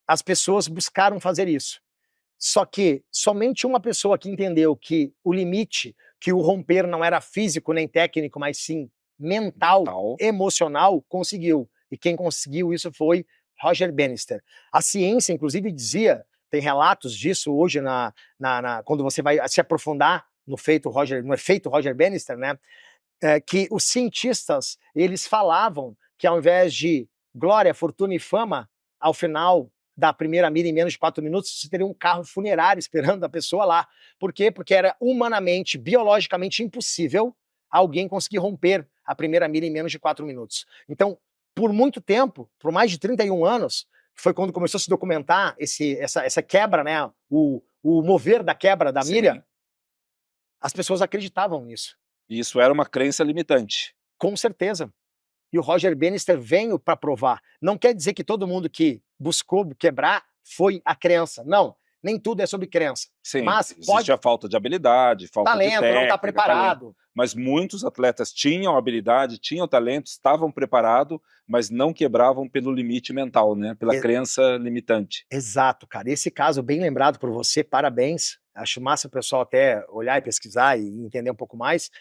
as pessoas buscaram fazer isso. Só que somente uma pessoa que entendeu que o limite, que o romper não era físico nem técnico, mas sim mental, emocional, conseguiu. E quem conseguiu isso foi Roger Bannister. A ciência, inclusive, dizia, tem relatos disso hoje quando você vai se aprofundar no efeito Roger Bannister, né? Que os cientistas, eles falavam que ao invés de glória, fortuna e fama, ao final da primeira milha em menos de 4 minutos, você teria um carro funerário esperando a pessoa lá. Por quê? Porque era humanamente, biologicamente impossível alguém conseguir romper a primeira milha em menos de 4 minutos. Então, por muito tempo, por mais de 31 anos, que foi quando começou a se documentar essa quebra, né? O mover da quebra da milha, as pessoas acreditavam nisso.
E isso era uma crença limitante.
Com certeza. E o Roger Bannister veio para provar. Não quer dizer que todo mundo que buscou quebrar foi a crença. Não, nem tudo é sobre crença.
Sim,
mas
existe a falta de habilidade, falta
talento,
de técnica,
não está preparado.
Talento. Mas muitos atletas tinham habilidade, tinham talento, estavam preparados, mas não quebravam pelo limite mental, né? Pela crença limitante.
Exato, cara. Esse caso bem lembrado por você, parabéns. Acho massa o pessoal até olhar e pesquisar e entender um pouco mais.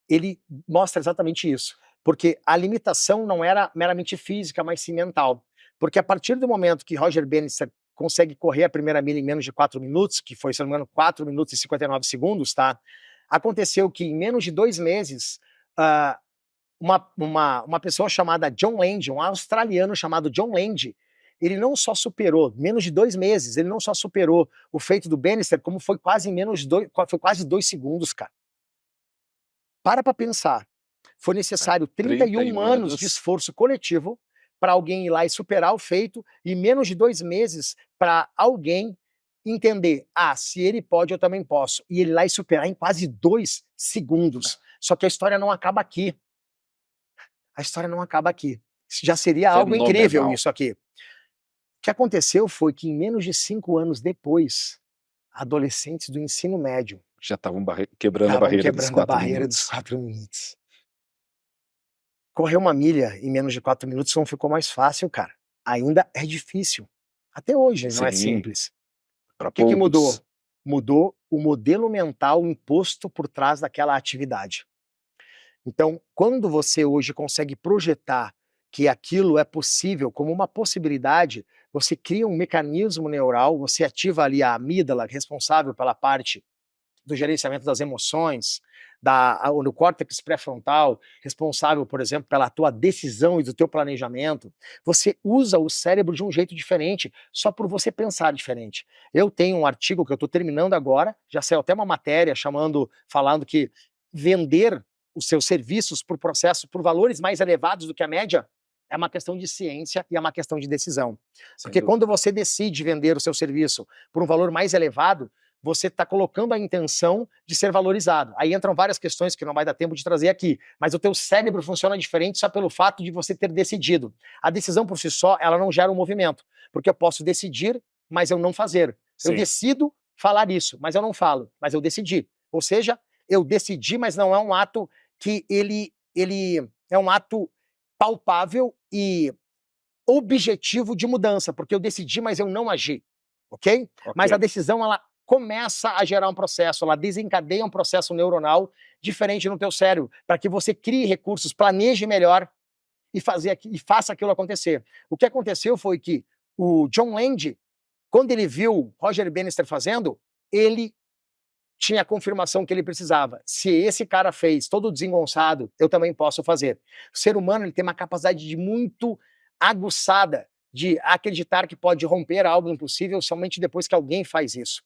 Ele mostra exatamente isso. Porque a limitação não era meramente física, mas sim mental. Porque a partir do momento que Roger Bannister consegue correr a primeira milha em menos de 4 minutos, que foi, se não me engano, 4 minutos e 59 segundos, tá? Aconteceu que em menos de 2 meses, uma pessoa chamada John Land, um australiano chamado John Land, ele não só superou, menos de 2 meses, ele não só superou o feito do Bannister, como foi quase foi quase 2 segundos, cara. Para pensar. Foi necessário 31 anos de esforço coletivo para alguém ir lá e superar o feito, e menos de 2 meses para alguém entender, se ele pode, eu também posso. E ele ir lá e superar em quase 2 segundos. Só que a história não acaba aqui. A história não acaba aqui. Já seria algo incrível isso aqui. O que aconteceu foi que em menos de 5 anos depois, adolescentes do ensino médio
já estavam quebrando a barreira dos
4 minutos. Correr uma milha em menos de 4 minutos não ficou mais fácil, cara. Ainda é difícil. Até hoje não é simples. O que mudou? Mudou o modelo mental imposto por trás daquela atividade. Então, quando você hoje consegue projetar que aquilo é possível como uma possibilidade, você cria um mecanismo neural, você ativa ali a amígdala, responsável pela parte do gerenciamento das emoções, no córtex pré-frontal, responsável, por exemplo, pela tua decisão e do teu planejamento. Você usa o cérebro de um jeito diferente, só por você pensar diferente. Eu tenho um artigo que eu estou terminando agora, já saiu até uma matéria falando que vender os seus serviços por valores mais elevados do que a média é uma questão de ciência e é uma questão de decisão. Porque quando você decide vender o seu serviço por um valor mais elevado, você está colocando a intenção de ser valorizado. Aí entram várias questões que não vai dar tempo de trazer aqui, mas o teu cérebro funciona diferente só pelo fato de você ter decidido. A decisão por si só, ela não gera um movimento, porque eu posso decidir, mas eu não fazer. Sim. Eu decido falar isso, mas eu não falo, mas eu decidi. Ou seja, eu decidi, mas não é um ato que ele é um ato palpável e objetivo de mudança, porque eu decidi, mas eu não agi, ok? Mas a decisão, ela começa a gerar um processo, ela desencadeia um processo neuronal diferente no teu cérebro, para que você crie recursos, planeje melhor e faça aquilo acontecer. O que aconteceu foi que o John Land quando ele viu Roger Bannister fazendo, ele tinha a confirmação que ele precisava. Se esse cara fez todo desengonçado, eu também posso fazer. O ser humano ele tem uma capacidade de muito aguçada de acreditar que pode romper algo impossível somente depois que alguém faz isso.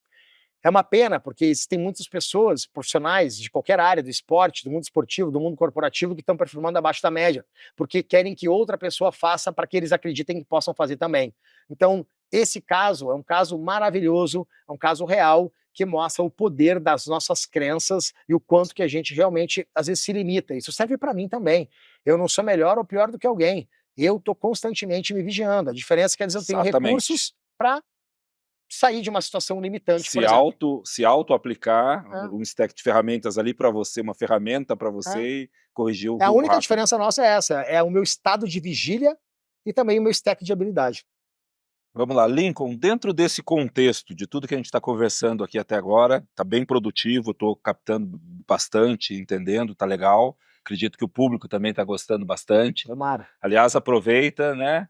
É uma pena, porque existem muitas pessoas, profissionais de qualquer área, do esporte, do mundo esportivo, do mundo corporativo, que estão performando abaixo da média, porque querem que outra pessoa faça para que eles acreditem que possam fazer também. Então, esse caso é um caso maravilhoso, é um caso real, que mostra o poder das nossas crenças e o quanto que a gente realmente, às vezes, se limita. Isso serve para mim também. Eu não sou melhor ou pior do que alguém. Eu estou constantemente me vigiando. A diferença é que, às vezes, eu tenho
Exatamente.
recursos para sair de uma situação limitante, por
Se
exemplo.
auto-aplicar
É.
um stack de ferramentas ali para você, uma ferramenta para
É.
você e corrigir o
A única
rápido.
diferença nossa é essa, é o meu estado de vigília e também o meu stack de habilidade.
Vamos lá, Lincoln, dentro desse contexto de tudo que a gente está conversando aqui até agora, está bem produtivo, estou captando bastante, entendendo, está legal. Acredito que o público também está gostando bastante.
Tomara.
Aliás, aproveita, né?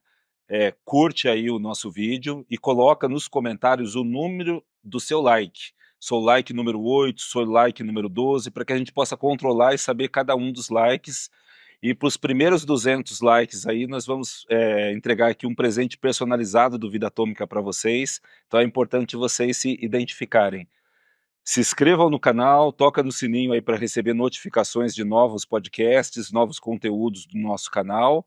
Curte aí o nosso vídeo e coloca nos comentários o número do seu like. Sou like número 8, sou like número 12, para que a gente possa controlar e saber cada um dos likes. E para os primeiros 200 likes aí, nós vamos entregar aqui um presente personalizado do Vida Atômica para vocês. Então é importante vocês se identificarem. Se inscrevam no canal, toca no sininho aí para receber notificações de novos podcasts, novos conteúdos do nosso canal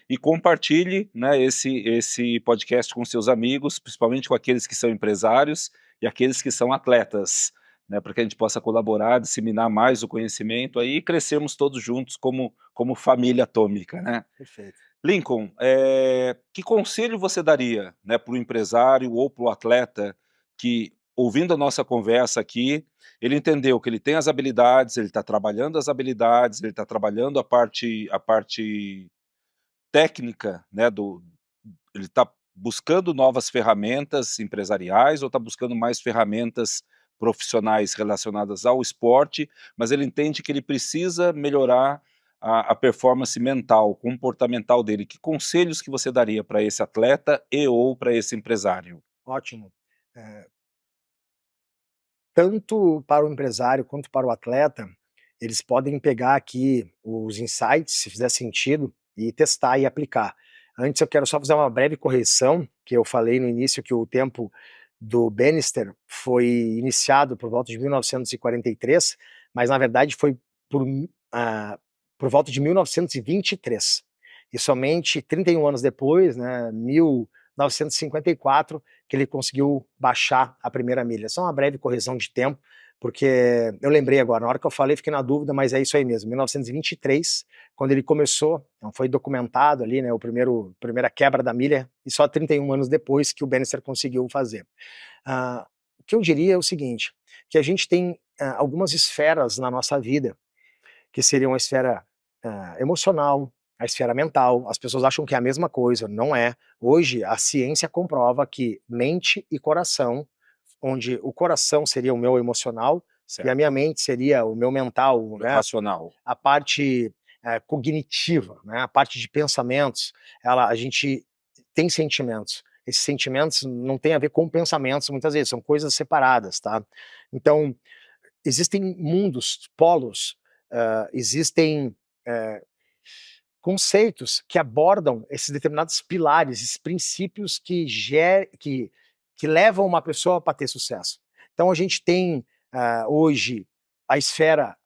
e compartilhe, né, esse podcast com seus amigos, principalmente com aqueles que são empresários e aqueles que são atletas, né, para que a gente possa colaborar, disseminar mais o conhecimento aí e crescermos todos juntos como família atômica, né?
Perfeito.
Lincoln, que conselho você daria, né, para o empresário ou para o atleta que, ouvindo a nossa conversa aqui, ele entendeu que ele tem as habilidades, ele está trabalhando as habilidades, ele está trabalhando a parte técnica, né, ele está buscando novas ferramentas empresariais ou está buscando mais ferramentas profissionais relacionadas ao esporte, mas ele entende que ele precisa melhorar a performance mental, comportamental dele. Que conselhos que você daria para esse atleta e ou para esse empresário?
Ótimo. Tanto para o empresário quanto para o atleta, eles podem pegar aqui os insights, se fizer sentido, e testar e aplicar. Antes eu quero só fazer uma breve correção, que eu falei no início que o tempo do Bannister foi iniciado por volta de 1943, mas na verdade foi por, por volta de 1923. E somente 31 anos depois, né, 1954, que ele conseguiu baixar a primeira milha. Só uma breve correção de tempo, porque eu lembrei agora, na hora que eu falei fiquei na dúvida, mas é isso aí mesmo, 1923, quando ele começou, então foi documentado ali, né, primeira quebra da milha, e só 31 anos depois que o Bannister conseguiu fazer. O que eu diria é o seguinte, que a gente tem algumas esferas na nossa vida, que seriam a esfera emocional, a esfera mental. As pessoas acham que é a mesma coisa, não é. Hoje a ciência comprova que mente e coração, onde o coração seria o meu emocional e a minha mente seria o meu mental, né,
Racional.
a parte cognitiva, né, a parte de pensamentos, a gente tem sentimentos. Esses sentimentos não têm a ver com pensamentos, muitas vezes, são coisas separadas, tá? Então, existem mundos, polos, existem conceitos que abordam esses determinados pilares, esses princípios que levam uma pessoa para ter sucesso. Então a gente tem hoje a esfera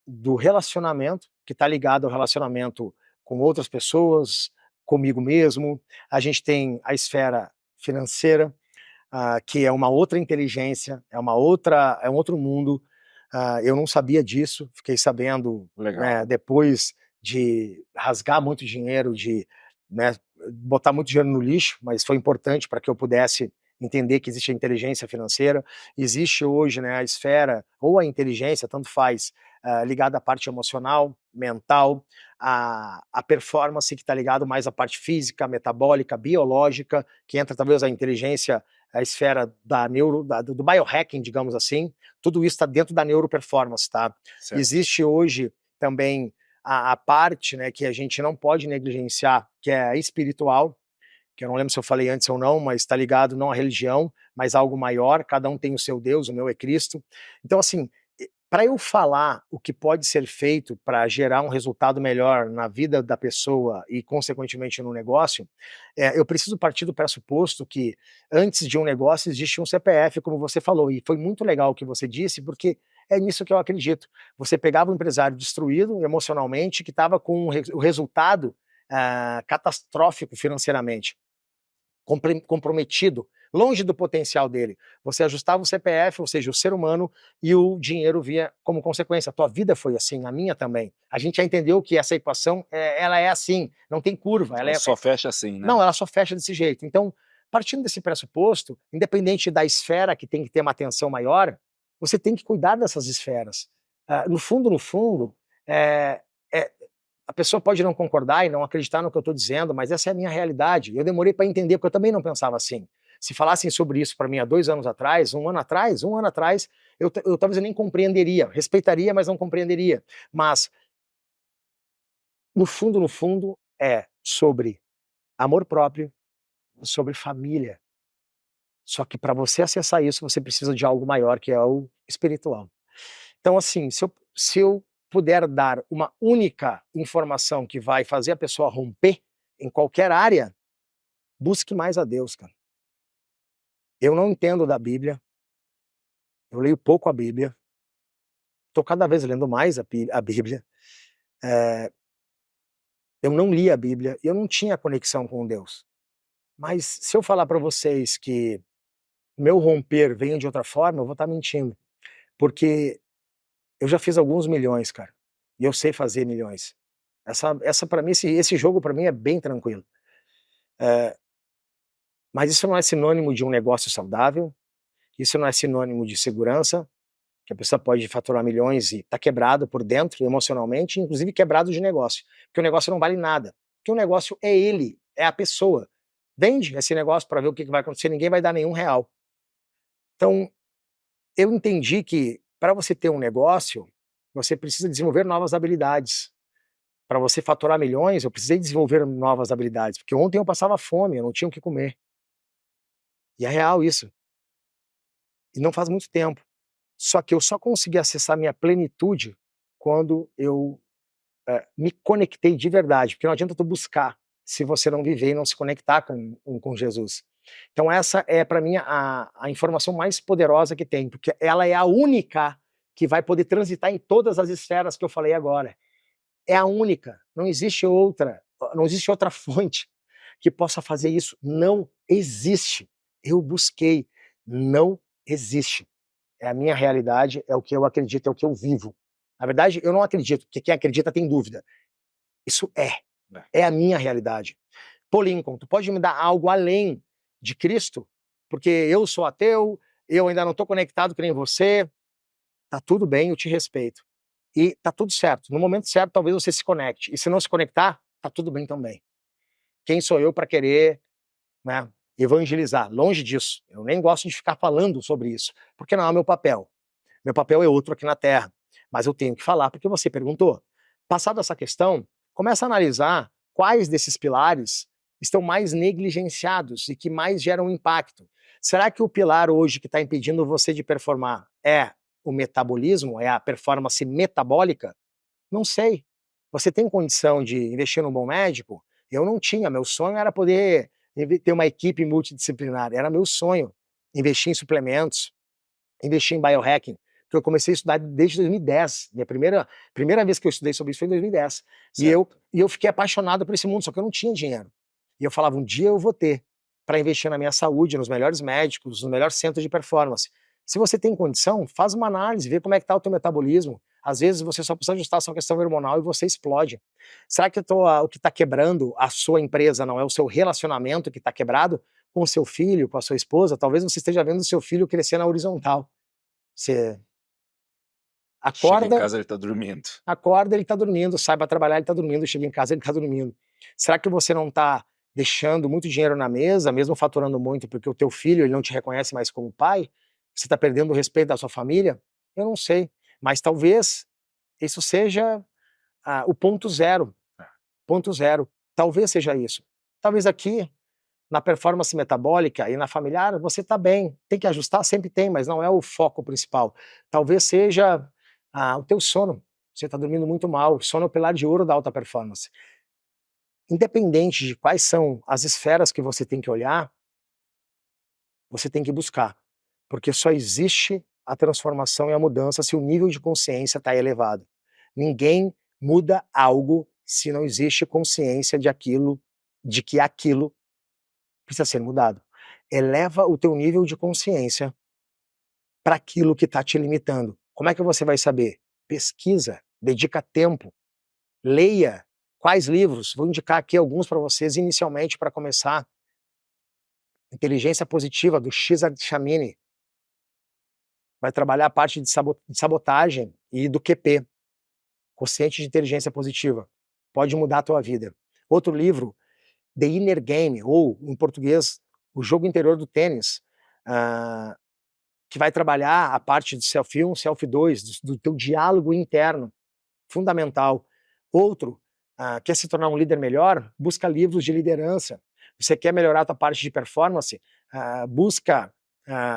do relacionamento, que está ligado ao relacionamento com outras pessoas, comigo mesmo. A gente tem a esfera financeira, que é uma outra inteligência, é um outro mundo. Eu não sabia disso, fiquei sabendo, né, depois de rasgar muito dinheiro, né, botar muito dinheiro no lixo, mas foi importante para que eu pudesse entender que existe a inteligência financeira. Existe hoje, né, a esfera, ou a inteligência, tanto faz, ligada à parte emocional, mental, a performance, que está ligado mais à parte física, metabólica, biológica, que entra talvez a inteligência, a esfera do biohacking, digamos assim. Tudo isso está dentro da neuroperformance, tá?
Certo.
Existe hoje também a parte, né, que a gente não pode negligenciar, que é a espiritual, que eu não lembro se eu falei antes ou não, mas está ligado não à religião, mas a algo maior, cada um tem o seu Deus, o meu é Cristo. Então, assim, para eu falar o que pode ser feito para gerar um resultado melhor na vida da pessoa e, consequentemente, no negócio, eu preciso partir do pressuposto que, antes de um negócio, existe um CPF, como você falou, e foi muito legal o que você disse, porque é nisso que eu acredito. Você pegava um empresário destruído emocionalmente, que estava com o resultado catastrófico financeiramente, comprometido, longe do potencial dele. Você ajustava o CPF, ou seja, o ser humano, e o dinheiro via como consequência. A tua vida foi assim, a minha também. A gente já entendeu que essa equação, ela é assim, não tem curva.
Ela só fecha assim, né?
Não, ela só fecha desse jeito. Então, partindo desse pressuposto, independente da esfera que tem que ter uma atenção maior, você tem que cuidar dessas esferas. No fundo, é, a pessoa pode não concordar e não acreditar no que eu estou dizendo, mas essa é a minha realidade. Eu demorei para entender, porque eu também não pensava assim. Se falassem sobre isso para mim há 2 anos atrás, um ano atrás, eu talvez eu nem compreenderia. Respeitaria, mas não compreenderia. Mas, no fundo, é sobre amor próprio, sobre família. Só que para você acessar isso, você precisa de algo maior, que é o espiritual. Então, assim, se eu puder dar uma única informação que vai fazer a pessoa romper em qualquer área, busque mais a Deus, cara. Eu não entendo da Bíblia, eu leio pouco a Bíblia, estou cada vez lendo mais a Bíblia. Eu não li a Bíblia, eu não tinha conexão com Deus. Mas se eu falar para vocês que meu romper vem de outra forma, eu vou estar mentindo. Porque eu já fiz alguns milhões, cara. E eu sei fazer milhões. Essa para mim, esse jogo para mim é bem tranquilo. Mas isso não é sinônimo de um negócio saudável, isso não é sinônimo de segurança, que a pessoa pode faturar milhões e tá quebrado por dentro, emocionalmente, inclusive quebrado de negócio. Porque o negócio não vale nada. Porque o negócio é ele, é a pessoa. Vende esse negócio para ver o que vai acontecer, ninguém vai dar nenhum real. Então, eu entendi que para você ter um negócio, você precisa desenvolver novas habilidades. Para você faturar milhões, eu precisei desenvolver novas habilidades, porque ontem eu passava fome, eu não tinha o que comer. E é real isso. E não faz muito tempo. Só que eu só consegui acessar minha plenitude quando eu me conectei de verdade, porque não adianta tu buscar se você não viver e não se conectar com Jesus. Então essa é para mim a informação mais poderosa que tem, porque ela é a única que vai poder transitar em todas as esferas que eu falei agora. É a única, não existe outra fonte que possa fazer isso, não existe. Eu busquei, não existe. É a minha realidade, é o que eu acredito, é o que eu vivo. Na verdade, eu não acredito, porque quem acredita tem dúvida. Isso é a minha realidade. Pô, Lincoln, tu pode me dar algo além de Cristo? Porque eu sou ateu, eu ainda não estou conectado que nem você. Tá tudo bem, eu te respeito. E tá tudo certo. No momento certo, talvez você se conecte. E se não se conectar, tá tudo bem também. Quem sou eu para querer, né, evangelizar? Longe disso. Eu nem gosto de ficar falando sobre isso, porque não é o meu papel. Meu papel é outro aqui na Terra. Mas eu tenho que falar porque você perguntou. Passada essa questão, começa a analisar quais desses pilares estão mais negligenciados e que mais geram impacto. Será que o pilar hoje que está impedindo você de performar é o metabolismo, é a performance metabólica? Não sei. Você tem condição de investir num bom médico? Eu não tinha. Meu sonho era poder ter uma equipe multidisciplinar. Era meu sonho. Investir em suplementos, investir em biohacking, que eu comecei a estudar desde 2010. Minha primeira vez que eu estudei sobre isso foi em 2010. E eu fiquei apaixonado por esse mundo, só que eu não tinha dinheiro. E eu falava, um dia eu vou ter para investir na minha saúde, nos melhores médicos, nos melhores centros de performance. Se você tem condição, faz uma análise, vê como é que está o teu metabolismo. Às vezes você só precisa ajustar a sua questão hormonal e você explode. Será que o que está quebrando a sua empresa não é o seu relacionamento que está quebrado com o seu filho, com a sua esposa? Talvez você esteja vendo o seu filho crescer na horizontal. Você
Chega em
acorda,
casa, ele tá dormindo.
ele está dormindo, sai para trabalhar, ele está dormindo, chega em casa, ele está dormindo. Será que você não está deixando muito dinheiro na mesa, mesmo faturando muito, porque o teu filho ele não te reconhece mais como pai? Você está perdendo o respeito da sua família? Eu não sei, mas talvez isso seja o ponto zero. Ponto zero. Talvez seja isso. Talvez aqui na performance metabólica e na familiar, você está bem. Tem que ajustar? Sempre tem, mas não é o foco principal. Talvez seja o teu sono. Você está dormindo muito mal. Sono é o pilar de ouro da alta performance. Independente de quais são as esferas que você tem que olhar, você tem que buscar. Porque só existe a transformação e a mudança se o nível de consciência está elevado. Ninguém muda algo se não existe consciência de que aquilo precisa ser mudado. Eleva o teu nível de consciência para aquilo que está te limitando. Como é que você vai saber? Pesquisa, dedica tempo, leia. Quais livros? Vou indicar aqui alguns para vocês inicialmente para começar. Inteligência Positiva, do Cesar Chamini. Vai trabalhar a parte de sabotagem e do QP, Consciente de Inteligência Positiva. Pode mudar a tua vida. Outro livro, The Inner Game, ou em português, O Jogo Interior do Tênis, que vai trabalhar a parte de Self-1, Self-2, do teu diálogo interno, fundamental. Outro, quer se tornar um líder melhor? Busca livros de liderança. Você quer melhorar a tua parte de performance? Busca...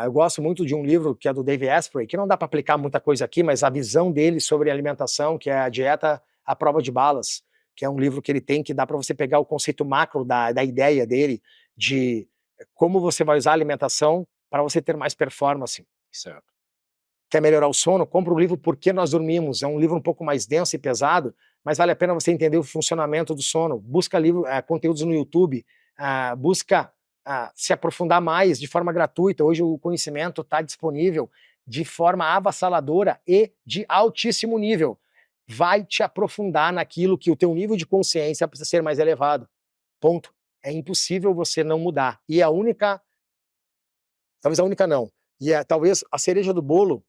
eu gosto muito de um livro que é do Dave Asprey, que não dá para aplicar muita coisa aqui, mas a visão dele sobre alimentação, que é a dieta à prova de balas, que é um livro que ele tem que dá para você pegar o conceito macro da ideia dele, de como você vai usar a alimentação para você ter mais performance.
Certo.
Quer melhorar o sono? Compra o livro Por que Nós Dormimos. É um livro um pouco mais denso e pesado, mas vale a pena você entender o funcionamento do sono. Busca conteúdos no YouTube, busca se aprofundar mais de forma gratuita. Hoje o conhecimento está disponível de forma avassaladora e de altíssimo nível. Vai te aprofundar naquilo que o teu nível de consciência precisa ser mais elevado. Ponto. É impossível você não mudar. E a única... Talvez a única não. E talvez a cereja do bolo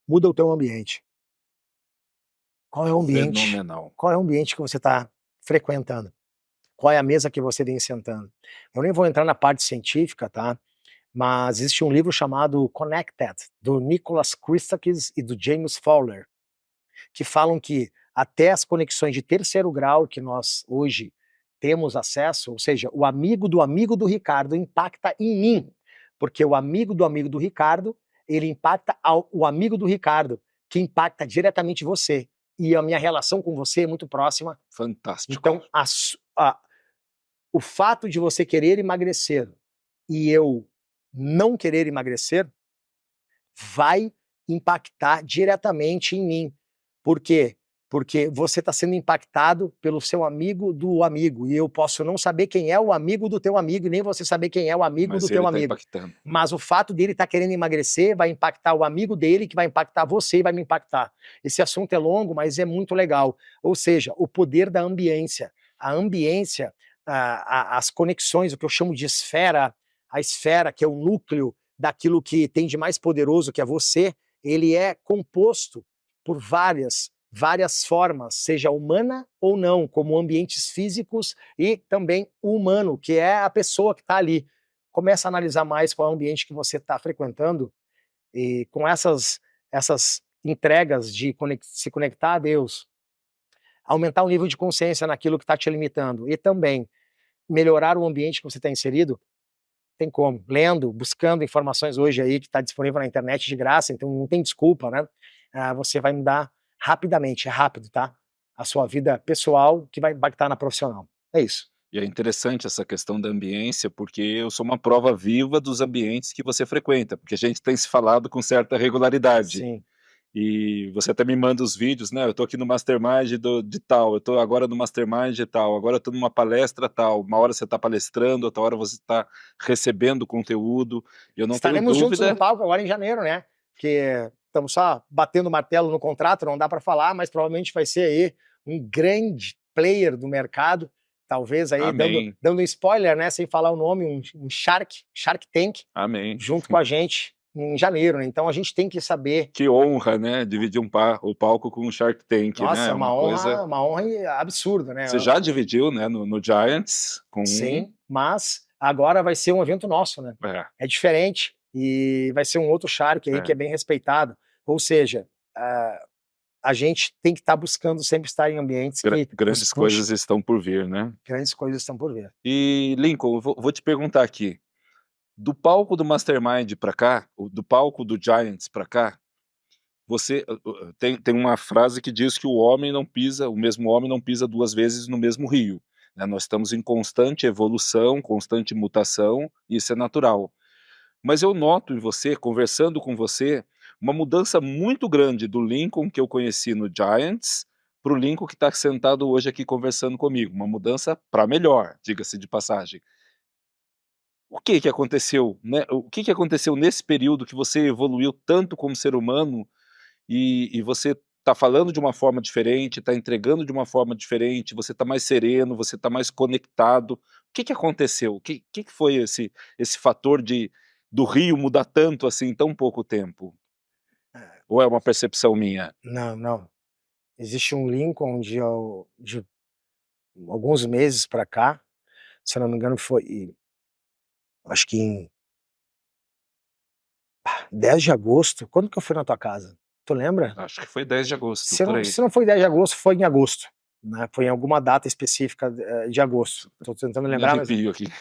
muda o teu ambiente. Qual é o ambiente?
Fenomenal.
Qual é o ambiente que você está frequentando? Qual é a mesa que você vem sentando? Eu nem vou entrar na parte científica, tá? Mas existe um livro chamado Connected, do Nicholas Christakis e do James Fowler, que falam que até as conexões de terceiro grau que nós hoje temos acesso, ou seja, o amigo do Ricardo impacta em mim, porque o amigo do Ricardo, ele impacta o amigo do Ricardo, que impacta diretamente você. E a minha relação com você é muito próxima.
Fantástico.
Então, o fato de você querer emagrecer e eu não querer emagrecer vai impactar diretamente em mim. Por quê? Porque você está sendo impactado pelo seu amigo do amigo, e eu posso não saber quem é o amigo do teu amigo, e nem você saber quem é o amigo do teu amigo.
Impactando.
Mas o fato dele estar querendo emagrecer vai impactar o amigo dele, que vai impactar você e vai me impactar. Esse assunto é longo, mas é muito legal. Ou seja, o poder da ambiência. A ambiência, as conexões, o que eu chamo de esfera, a esfera que é o núcleo daquilo que tem de mais poderoso, que é você, ele é composto por várias formas, seja humana ou não, como ambientes físicos e também o humano, que é a pessoa que está ali. Começa a analisar mais qual é o ambiente que você está frequentando, e com essas entregas de se conectar a Deus, aumentar o nível de consciência naquilo que está te limitando e também melhorar o ambiente que você está inserido, tem como. Lendo, buscando informações hoje aí que está disponível na internet de graça, então não tem desculpa, né? Você vai mudar rapidamente, é rápido, tá? A sua vida pessoal que vai impactar na profissional. É isso.
E é interessante essa questão da ambiência, porque eu sou uma prova viva dos ambientes que você frequenta, porque a gente tem se falado com certa regularidade.
Sim.
E você até me manda os vídeos, né? Eu tô aqui no Mastermind de tal, eu tô agora no Mastermind de tal, agora eu tô numa palestra tal, uma hora você tá palestrando, outra hora você tá recebendo conteúdo, e eu não tenho
Estaremos juntos
dúvida...
no palco agora em janeiro, né? Que estamos só batendo martelo no contrato, não dá para falar, mas provavelmente vai ser aí um grande player do mercado, talvez aí dando um spoiler, né? Sem falar o nome, um Shark Tank,
Amém.
junto com a gente em janeiro, né? Então a gente tem que saber...
Que honra, né? Dividir o palco com o Shark Tank,
Nossa,
né?
é uma honra absurda, né?
Você já dividiu, né? No Giants com...
Sim, mas agora vai ser um evento nosso, né? É diferente e vai ser um outro Shark aí que é bem respeitado. Ou seja, a gente tem que estar buscando sempre estar em ambientes que
Grandes coisas estão por vir, né?
Grandes coisas estão por vir.
E, Lincoln, eu vou te perguntar aqui, do palco do Mastermind para cá, do palco do Giants para cá, você tem uma frase que diz que o mesmo homem não pisa duas vezes no mesmo rio, né? Nós estamos em constante evolução, constante mutação, e isso é natural. Mas eu noto em você, conversando com você, uma mudança muito grande do Lincoln que eu conheci no Giants para o Lincoln que está sentado hoje aqui conversando comigo, uma mudança para melhor, diga-se de passagem. O que que aconteceu, né? O que que aconteceu nesse período que você evoluiu tanto como ser humano e você está falando de uma forma diferente, está entregando de uma forma diferente, você está mais sereno, você está mais conectado. O que que aconteceu? O que que foi esse fator do rio mudar tanto assim em tão pouco tempo? Ou é uma percepção minha?
Não, não. Existe um Lincoln de alguns meses para cá, se eu não me engano foi, acho que em 10 de agosto. Quando que eu fui na tua casa? Tu lembra?
Acho que foi 10 de agosto,
Se
por
não,
aí.
se não foi 10 de agosto, foi em agosto, né? Foi em alguma data específica de agosto. Tô tentando
Me
lembrar, mas
arrepio aqui, de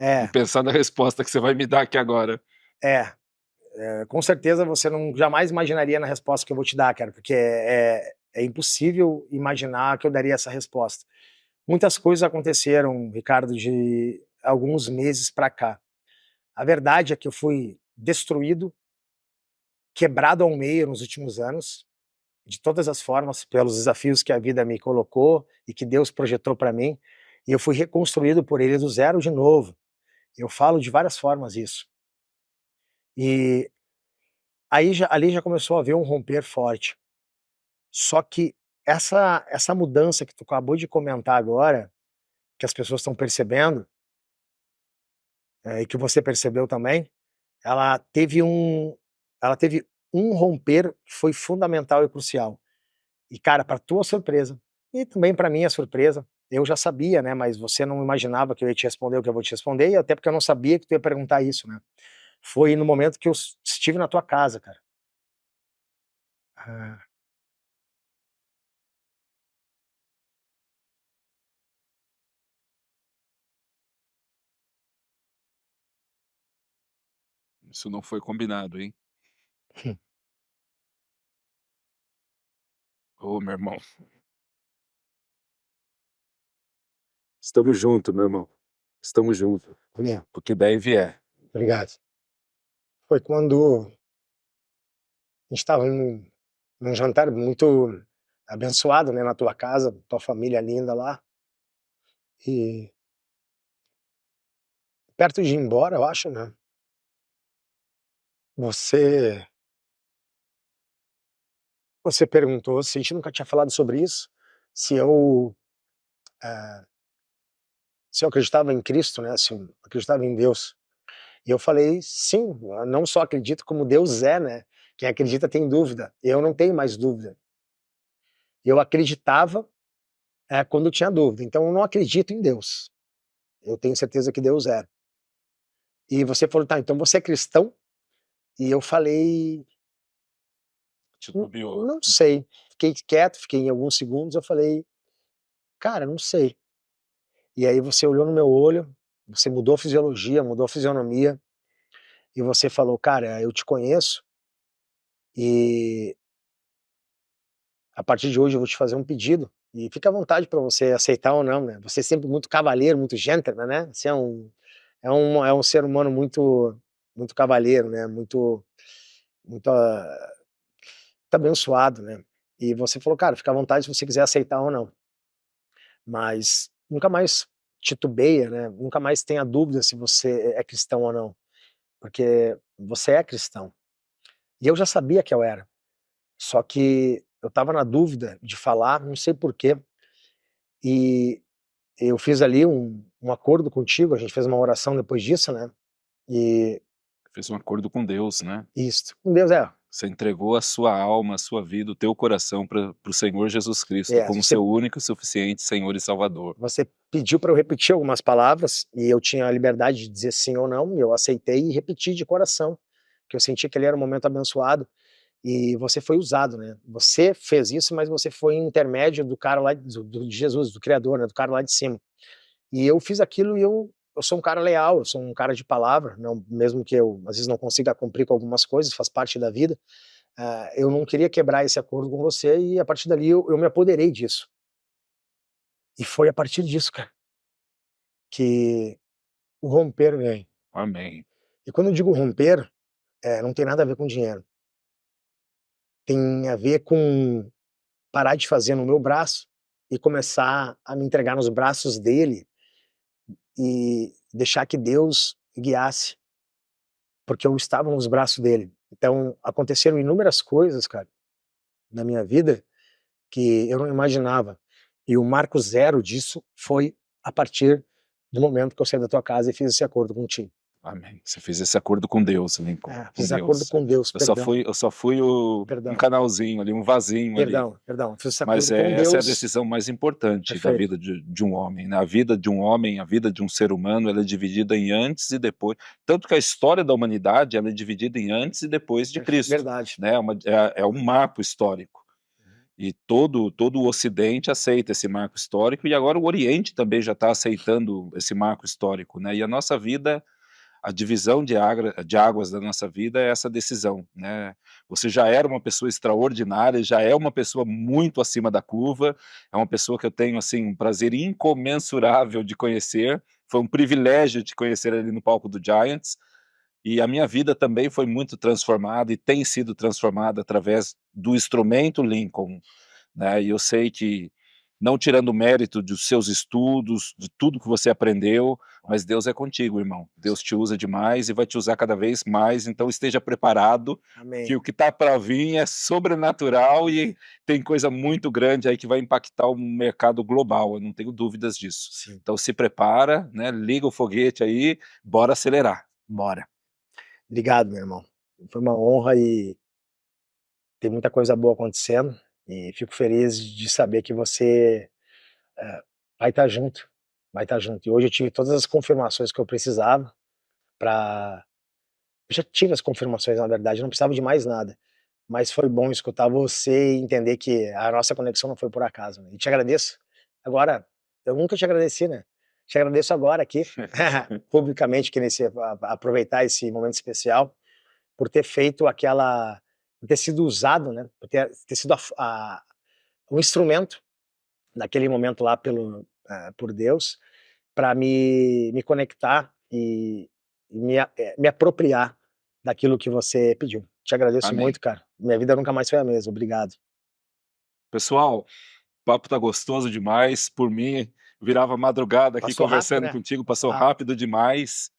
é,
pensar na resposta que você vai me dar aqui agora.
é, com certeza você não jamais imaginaria na resposta que eu vou te dar, cara, porque é impossível imaginar que eu daria essa resposta. Muitas coisas aconteceram, Ricardo, de alguns meses para cá. A verdade é que eu fui destruído, quebrado ao meio nos últimos anos, de todas as formas, pelos desafios que a vida me colocou e que Deus projetou para mim, e eu fui reconstruído por Ele do zero de novo. Eu falo de várias formas isso. E ali já começou a haver um romper forte. Só que essa mudança que tu acabou de comentar agora, que as pessoas estão percebendo, e que você percebeu também, ela teve um ela teve um romper que foi fundamental e crucial. E cara, para tua surpresa, e também para minha surpresa, eu já sabia, né, mas você não imaginava que eu ia te responder o que eu vou te responder, e até porque eu não sabia que tu ia perguntar isso, né. Foi no momento que eu estive na tua casa, cara. Ah,
Isso não foi combinado, hein? Ô, meu irmão. Estamos juntos, meu irmão. Estamos juntos.
Juliano,
Porque daí vier.
obrigado. Foi quando a gente estava num jantar muito abençoado, né, na tua casa, tua família linda lá, e perto de ir embora, eu acho, né, você você perguntou se a gente nunca tinha falado sobre isso, se eu, eh, se eu acreditava em Cristo, né, se eu acreditava em Deus. E eu falei: "Sim, eu não só acredito como Deus é, né, quem acredita tem dúvida, eu não tenho mais dúvida". Eu acreditava, quando tinha dúvida, então eu não acredito em Deus, eu tenho certeza que Deus é. E você falou: "Tá, então você é cristão?" E eu falei:
Titubeou.
Não sei". Fiquei quieto, fiquei em alguns segundos, eu falei: "Cara, não sei". E aí você olhou no meu olho, você mudou a fisiologia, mudou a fisionomia, e você falou: "Cara, eu te conheço, e a partir de hoje eu vou te fazer um pedido, e fica à vontade para você aceitar ou não, né". Você é sempre muito cavalheiro, muito gentleman, né, você é um ser humano muito cavalheiro, né, muito, muito abençoado, né. E você falou: "Cara, fica à vontade se você quiser aceitar ou não, mas nunca mais titubeia, né, nunca mais tenha dúvida se você é cristão ou não, porque você é cristão". E eu já sabia que eu era, só que eu estava na dúvida de falar, não sei porquê, e eu fiz ali um acordo contigo, a gente fez uma oração depois disso, né, e
Fez um acordo com Deus, né?
isso, com Deus
Você entregou a sua alma, a sua vida, o teu coração para o Senhor Jesus Cristo como
você
seu único e suficiente Senhor e Salvador.
você pediu para eu repetir algumas palavras, e eu tinha a liberdade de dizer sim ou não, e eu aceitei e repeti de coração, que eu senti que ali era um momento abençoado. e você foi usado, né? Você fez isso, mas você foi intermédio do cara lá, de Jesus, do Criador, né? Do cara lá de cima. E eu fiz aquilo e eu sou um cara leal, eu sou um cara de palavra, não, mesmo que eu às vezes não consiga cumprir com algumas coisas, faz parte da vida. Eu não queria quebrar esse acordo com você e a partir dali eu me apoderei disso. E foi a partir disso, cara, que o romper vem.
Amém.
E quando eu digo romper, não tem nada a ver com dinheiro. Tem a ver com parar de fazer no meu braço e começar a me entregar nos braços dele e deixar que Deus guiasse, porque eu estava nos braços dele. Então, aconteceram inúmeras coisas, cara, na minha vida que eu não imaginava. E o marco zero disso foi a partir do momento que eu saí da tua casa e fiz esse acordo contigo.
Amém. Você fez esse acordo com Deus, Lincoln, com
Fiz esse acordo
Deus.
com Deus, perdão.
Eu só fui um
Perdão,
canalzinho ali, um vasinho ali.
perdão. Fiz esse
Mas
acordo com
essa é a
Deus.
decisão mais importante da
Perfeito.
vida de um homem, né? A vida de um homem, a vida de um ser humano, ela é dividida em antes e depois. Tanto que a história da humanidade, ela é dividida em antes e depois de Cristo.
Verdade.
Né? É um marco histórico. E todo o Ocidente aceita esse marco histórico, e agora o Oriente também já está aceitando esse marco histórico, né? E a nossa vida, a divisão de águas da nossa vida é essa decisão, né? Você já era uma pessoa extraordinária, já é uma pessoa muito acima da curva, é uma pessoa que eu tenho, assim, um prazer incomensurável de conhecer, foi um privilégio te conhecer ali no palco do Giants, e a minha vida também foi muito transformada e tem sido transformada através do instrumento Lincoln, né? E eu sei que, não tirando o mérito dos seus estudos, de tudo que você aprendeu, mas Deus é contigo, irmão. Deus te usa demais e vai te usar cada vez mais, então esteja preparado,
Amém.
que o que está para vir é sobrenatural e tem coisa muito grande aí que vai impactar o mercado global, eu não tenho dúvidas disso.
Sim.
Então se prepara, né? Liga o foguete aí, bora acelerar.
Bora. Obrigado, meu irmão. Foi uma honra e tem muita coisa boa acontecendo e fico feliz de saber que você vai estar junto, vai estar junto. E hoje eu tive todas as confirmações que eu precisava para. Eu já tive as confirmações, na verdade, eu não precisava de mais nada. Mas foi bom escutar você e entender que a nossa conexão não foi por acaso, né? E te agradeço. Agora, eu nunca te agradeci, né? Te agradeço agora aqui, publicamente, que aproveitar esse momento especial, por ter feito aquela. Por ter sido usado, né? Por ter sido um instrumento naquele momento lá por Deus, para me conectar e me apropriar daquilo que você pediu. Te agradeço
Amém.
muito, cara. Minha vida nunca mais foi a mesma. Obrigado.
Pessoal, o papo tá gostoso demais. Por mim, virava madrugada aqui
Passou
conversando
rápido, né?
contigo, passou rápido demais.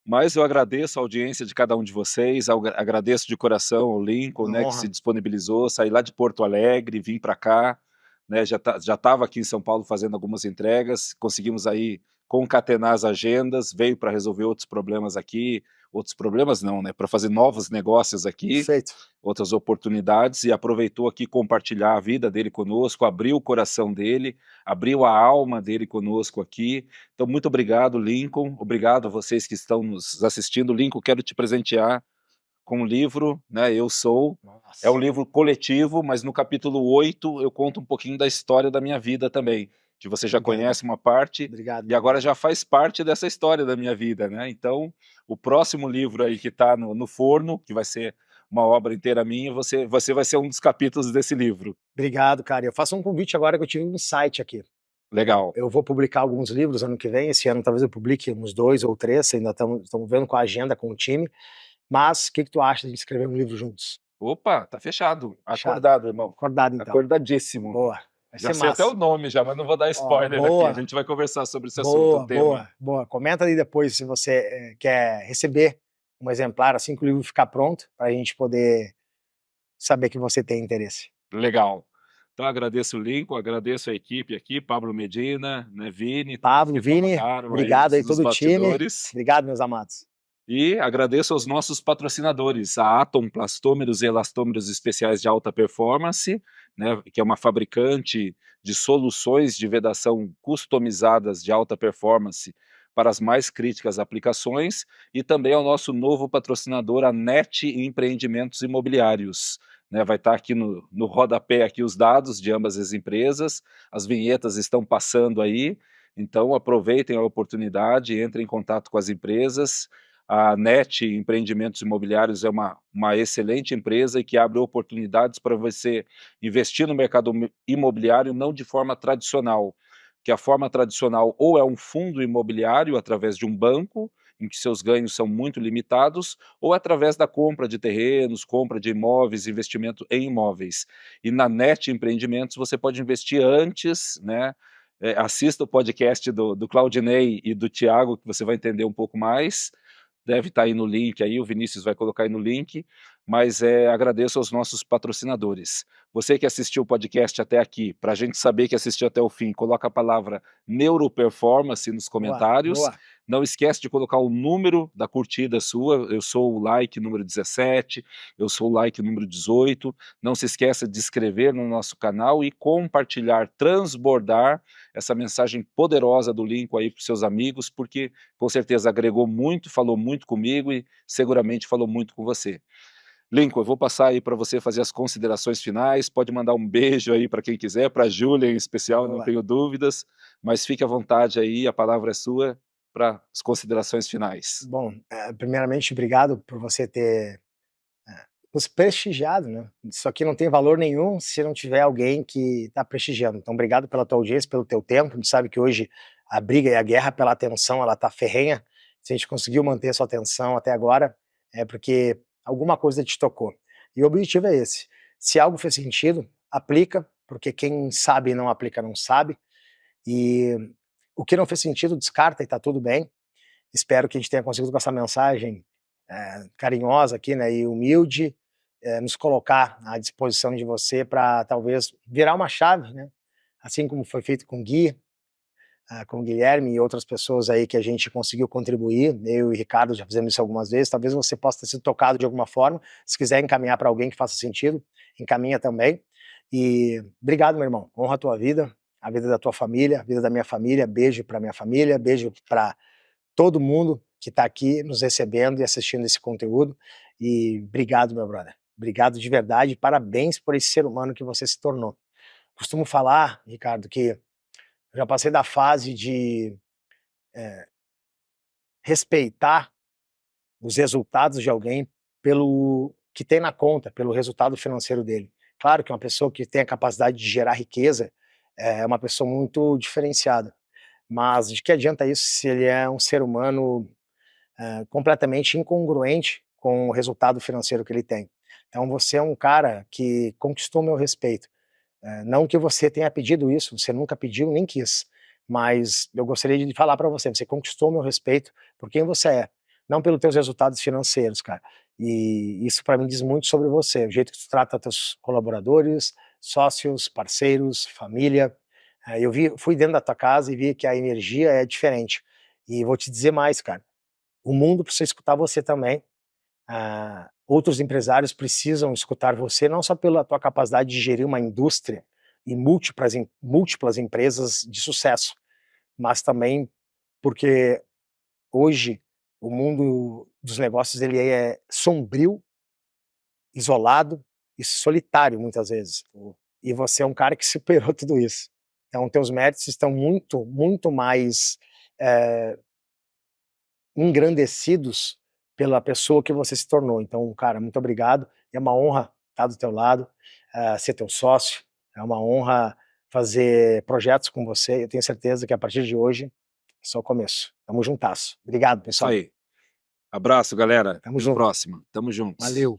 Mas eu agradeço a audiência de cada um de vocês, agradeço de coração ao Lincoln,
Uma
né, que
honra.
se disponibilizou, sair lá de Porto Alegre, vim para cá, né, já estava aqui em São Paulo fazendo algumas entregas, conseguimos aí concatenar as agendas, veio para resolver outros problemas aqui, outros problemas não, né, para fazer novos negócios aqui,
Perfeito.
outras oportunidades, e aproveitou aqui compartilhar a vida dele conosco, abriu o coração dele, abriu a alma dele conosco aqui. Então, muito obrigado, Lincoln, obrigado a vocês que estão nos assistindo. Lincoln, quero te presentear com um livro, né, Eu Sou.
Nossa.
É um livro coletivo, mas no capítulo 8 eu conto um pouquinho da história da minha vida também, que você já
Obrigado.
conhece uma parte,
Obrigado.
e agora já faz parte dessa história da minha vida, né? Então, o próximo livro aí que está no forno, que vai ser uma obra inteira minha, você vai ser um dos capítulos desse livro.
Obrigado, cara. Eu faço um convite agora que eu tive um insight aqui.
Legal.
Eu vou publicar alguns livros ano que vem. Esse ano talvez eu publique uns 2 ou 3, ainda estamos vendo com a agenda, com o time. Mas o que tu acha de escrever um livro juntos?
Opa, tá fechado.
Fechado.
Acordado, irmão.
Acordado, então.
Acordadíssimo.
Boa. Vai
Já
ser
sei
massa.
até o nome já, mas não vou dar spoiler aqui.
boa.
A gente vai conversar sobre esse assunto.
Boa. Comenta aí depois se você quer receber um exemplar assim que o livro ficar pronto, para a gente poder saber que você tem interesse.
Legal. Então agradeço o Lincoln, agradeço a equipe aqui, Pablo Medina, né, Vini.
Pablo, Vini, obrigado aí todo o time. Obrigado, meus amados.
E agradeço aos nossos patrocinadores, a Atom Plastômeros e Elastômeros Especiais de Alta Performance, né, que é uma fabricante de soluções de vedação customizadas de alta performance para as mais críticas aplicações, e também ao nosso novo patrocinador, a NET Empreendimentos Imobiliários. Né, vai estar aqui no rodapé aqui os dados de ambas as empresas, as vinhetas estão passando aí, então aproveitem a oportunidade, entrem em contato com as empresas. A NET Empreendimentos Imobiliários é uma excelente empresa e que abre oportunidades para você investir no mercado imobiliário não de forma tradicional, que a forma tradicional ou é um fundo imobiliário através de um banco, em que seus ganhos são muito limitados, ou através da compra de terrenos, compra de imóveis, investimento em imóveis. E na NET Empreendimentos você pode investir antes, né? Assista o podcast do Claudinei e do Thiago, que você vai entender um pouco mais. Deve estar aí no link, aí o Vinícius vai colocar aí no link, mas agradeço aos nossos patrocinadores. Você que assistiu o podcast até aqui, para a gente saber que assistiu até o fim, coloca a palavra neuroperformance nos comentários.
Boa.
Não esquece de colocar o número da curtida sua. Eu sou o like número 17, eu sou o like número 18. Não se esqueça de inscrever no nosso canal e compartilhar, transbordar essa mensagem poderosa do Lincoln aí para os seus amigos, porque com certeza agregou muito, falou muito comigo e seguramente falou muito com você. Lincoln, eu vou passar aí para você fazer as considerações finais, pode mandar um beijo aí para quem quiser, para a Júlia em especial,
Boa.
não tenho dúvidas, mas fique à vontade aí, a palavra é sua para as considerações finais.
Bom, primeiramente, obrigado por você ter nos prestigiado, né? Isso aqui não tem valor nenhum se não tiver alguém que está prestigiando. Então, obrigado pela tua audiência, pelo teu tempo. A gente sabe que hoje a briga e a guerra pela atenção, ela tá ferrenha. Se a gente conseguiu manter a sua atenção até agora, é porque alguma coisa te tocou. E o objetivo é esse. Se algo fez sentido, aplica, porque quem sabe e não aplica não sabe. E o que não fez sentido, descarta e tá tudo bem. Espero que a gente tenha conseguido com essa mensagem carinhosa aqui, né, e humilde, nos colocar à disposição de você para talvez virar uma chave, né, assim como foi feito com o Gui, com o Guilherme e outras pessoas aí que a gente conseguiu contribuir. Eu e o Ricardo já fizemos isso algumas vezes. Talvez você possa ter sido tocado de alguma forma. Se quiser encaminhar para alguém que faça sentido, encaminha também. E obrigado, meu irmão. Honra a tua vida, a vida da tua família, a vida da minha família. Beijo para minha família, beijo para todo mundo que está aqui nos recebendo e assistindo esse conteúdo. E obrigado, meu brother. Obrigado de verdade. Parabéns por esse ser humano que você se tornou. Costumo falar, Ricardo, que eu já passei da fase de respeitar os resultados de alguém pelo que tem na conta, pelo resultado financeiro dele. Claro que uma pessoa que tem a capacidade de gerar riqueza é uma pessoa muito diferenciada. Mas de que adianta isso se ele é um ser humano completamente incongruente com o resultado financeiro que ele tem? Então você é um cara que conquistou meu respeito. Não que você tenha pedido isso, você nunca pediu nem quis, mas eu gostaria de falar para você, você conquistou meu respeito por quem você é, não pelos teus resultados financeiros, cara. E isso para mim diz muito sobre você, o jeito que tu trata teus colaboradores, sócios, parceiros, família. Fui dentro da tua casa e vi que a energia é diferente. E vou te dizer mais, cara. O mundo precisa escutar você também. Outros empresários precisam escutar você, não só pela tua capacidade de gerir uma indústria e múltiplas empresas de sucesso, mas também porque hoje o mundo dos negócios ele é sombrio, isolado e solitário muitas vezes. E você é um cara que superou tudo isso. Então, teus méritos estão muito, muito mais engrandecidos pela pessoa que você se tornou. Então, cara, muito obrigado. É uma honra estar do teu lado, ser teu sócio. É uma honra fazer projetos com você. Eu tenho certeza que a partir de hoje é só o começo. Tamo juntasso. Obrigado,
Isso
pessoal.
aí. Abraço, galera.
Tamo
Até a
junto.
próxima. Tamo juntos.
Valeu.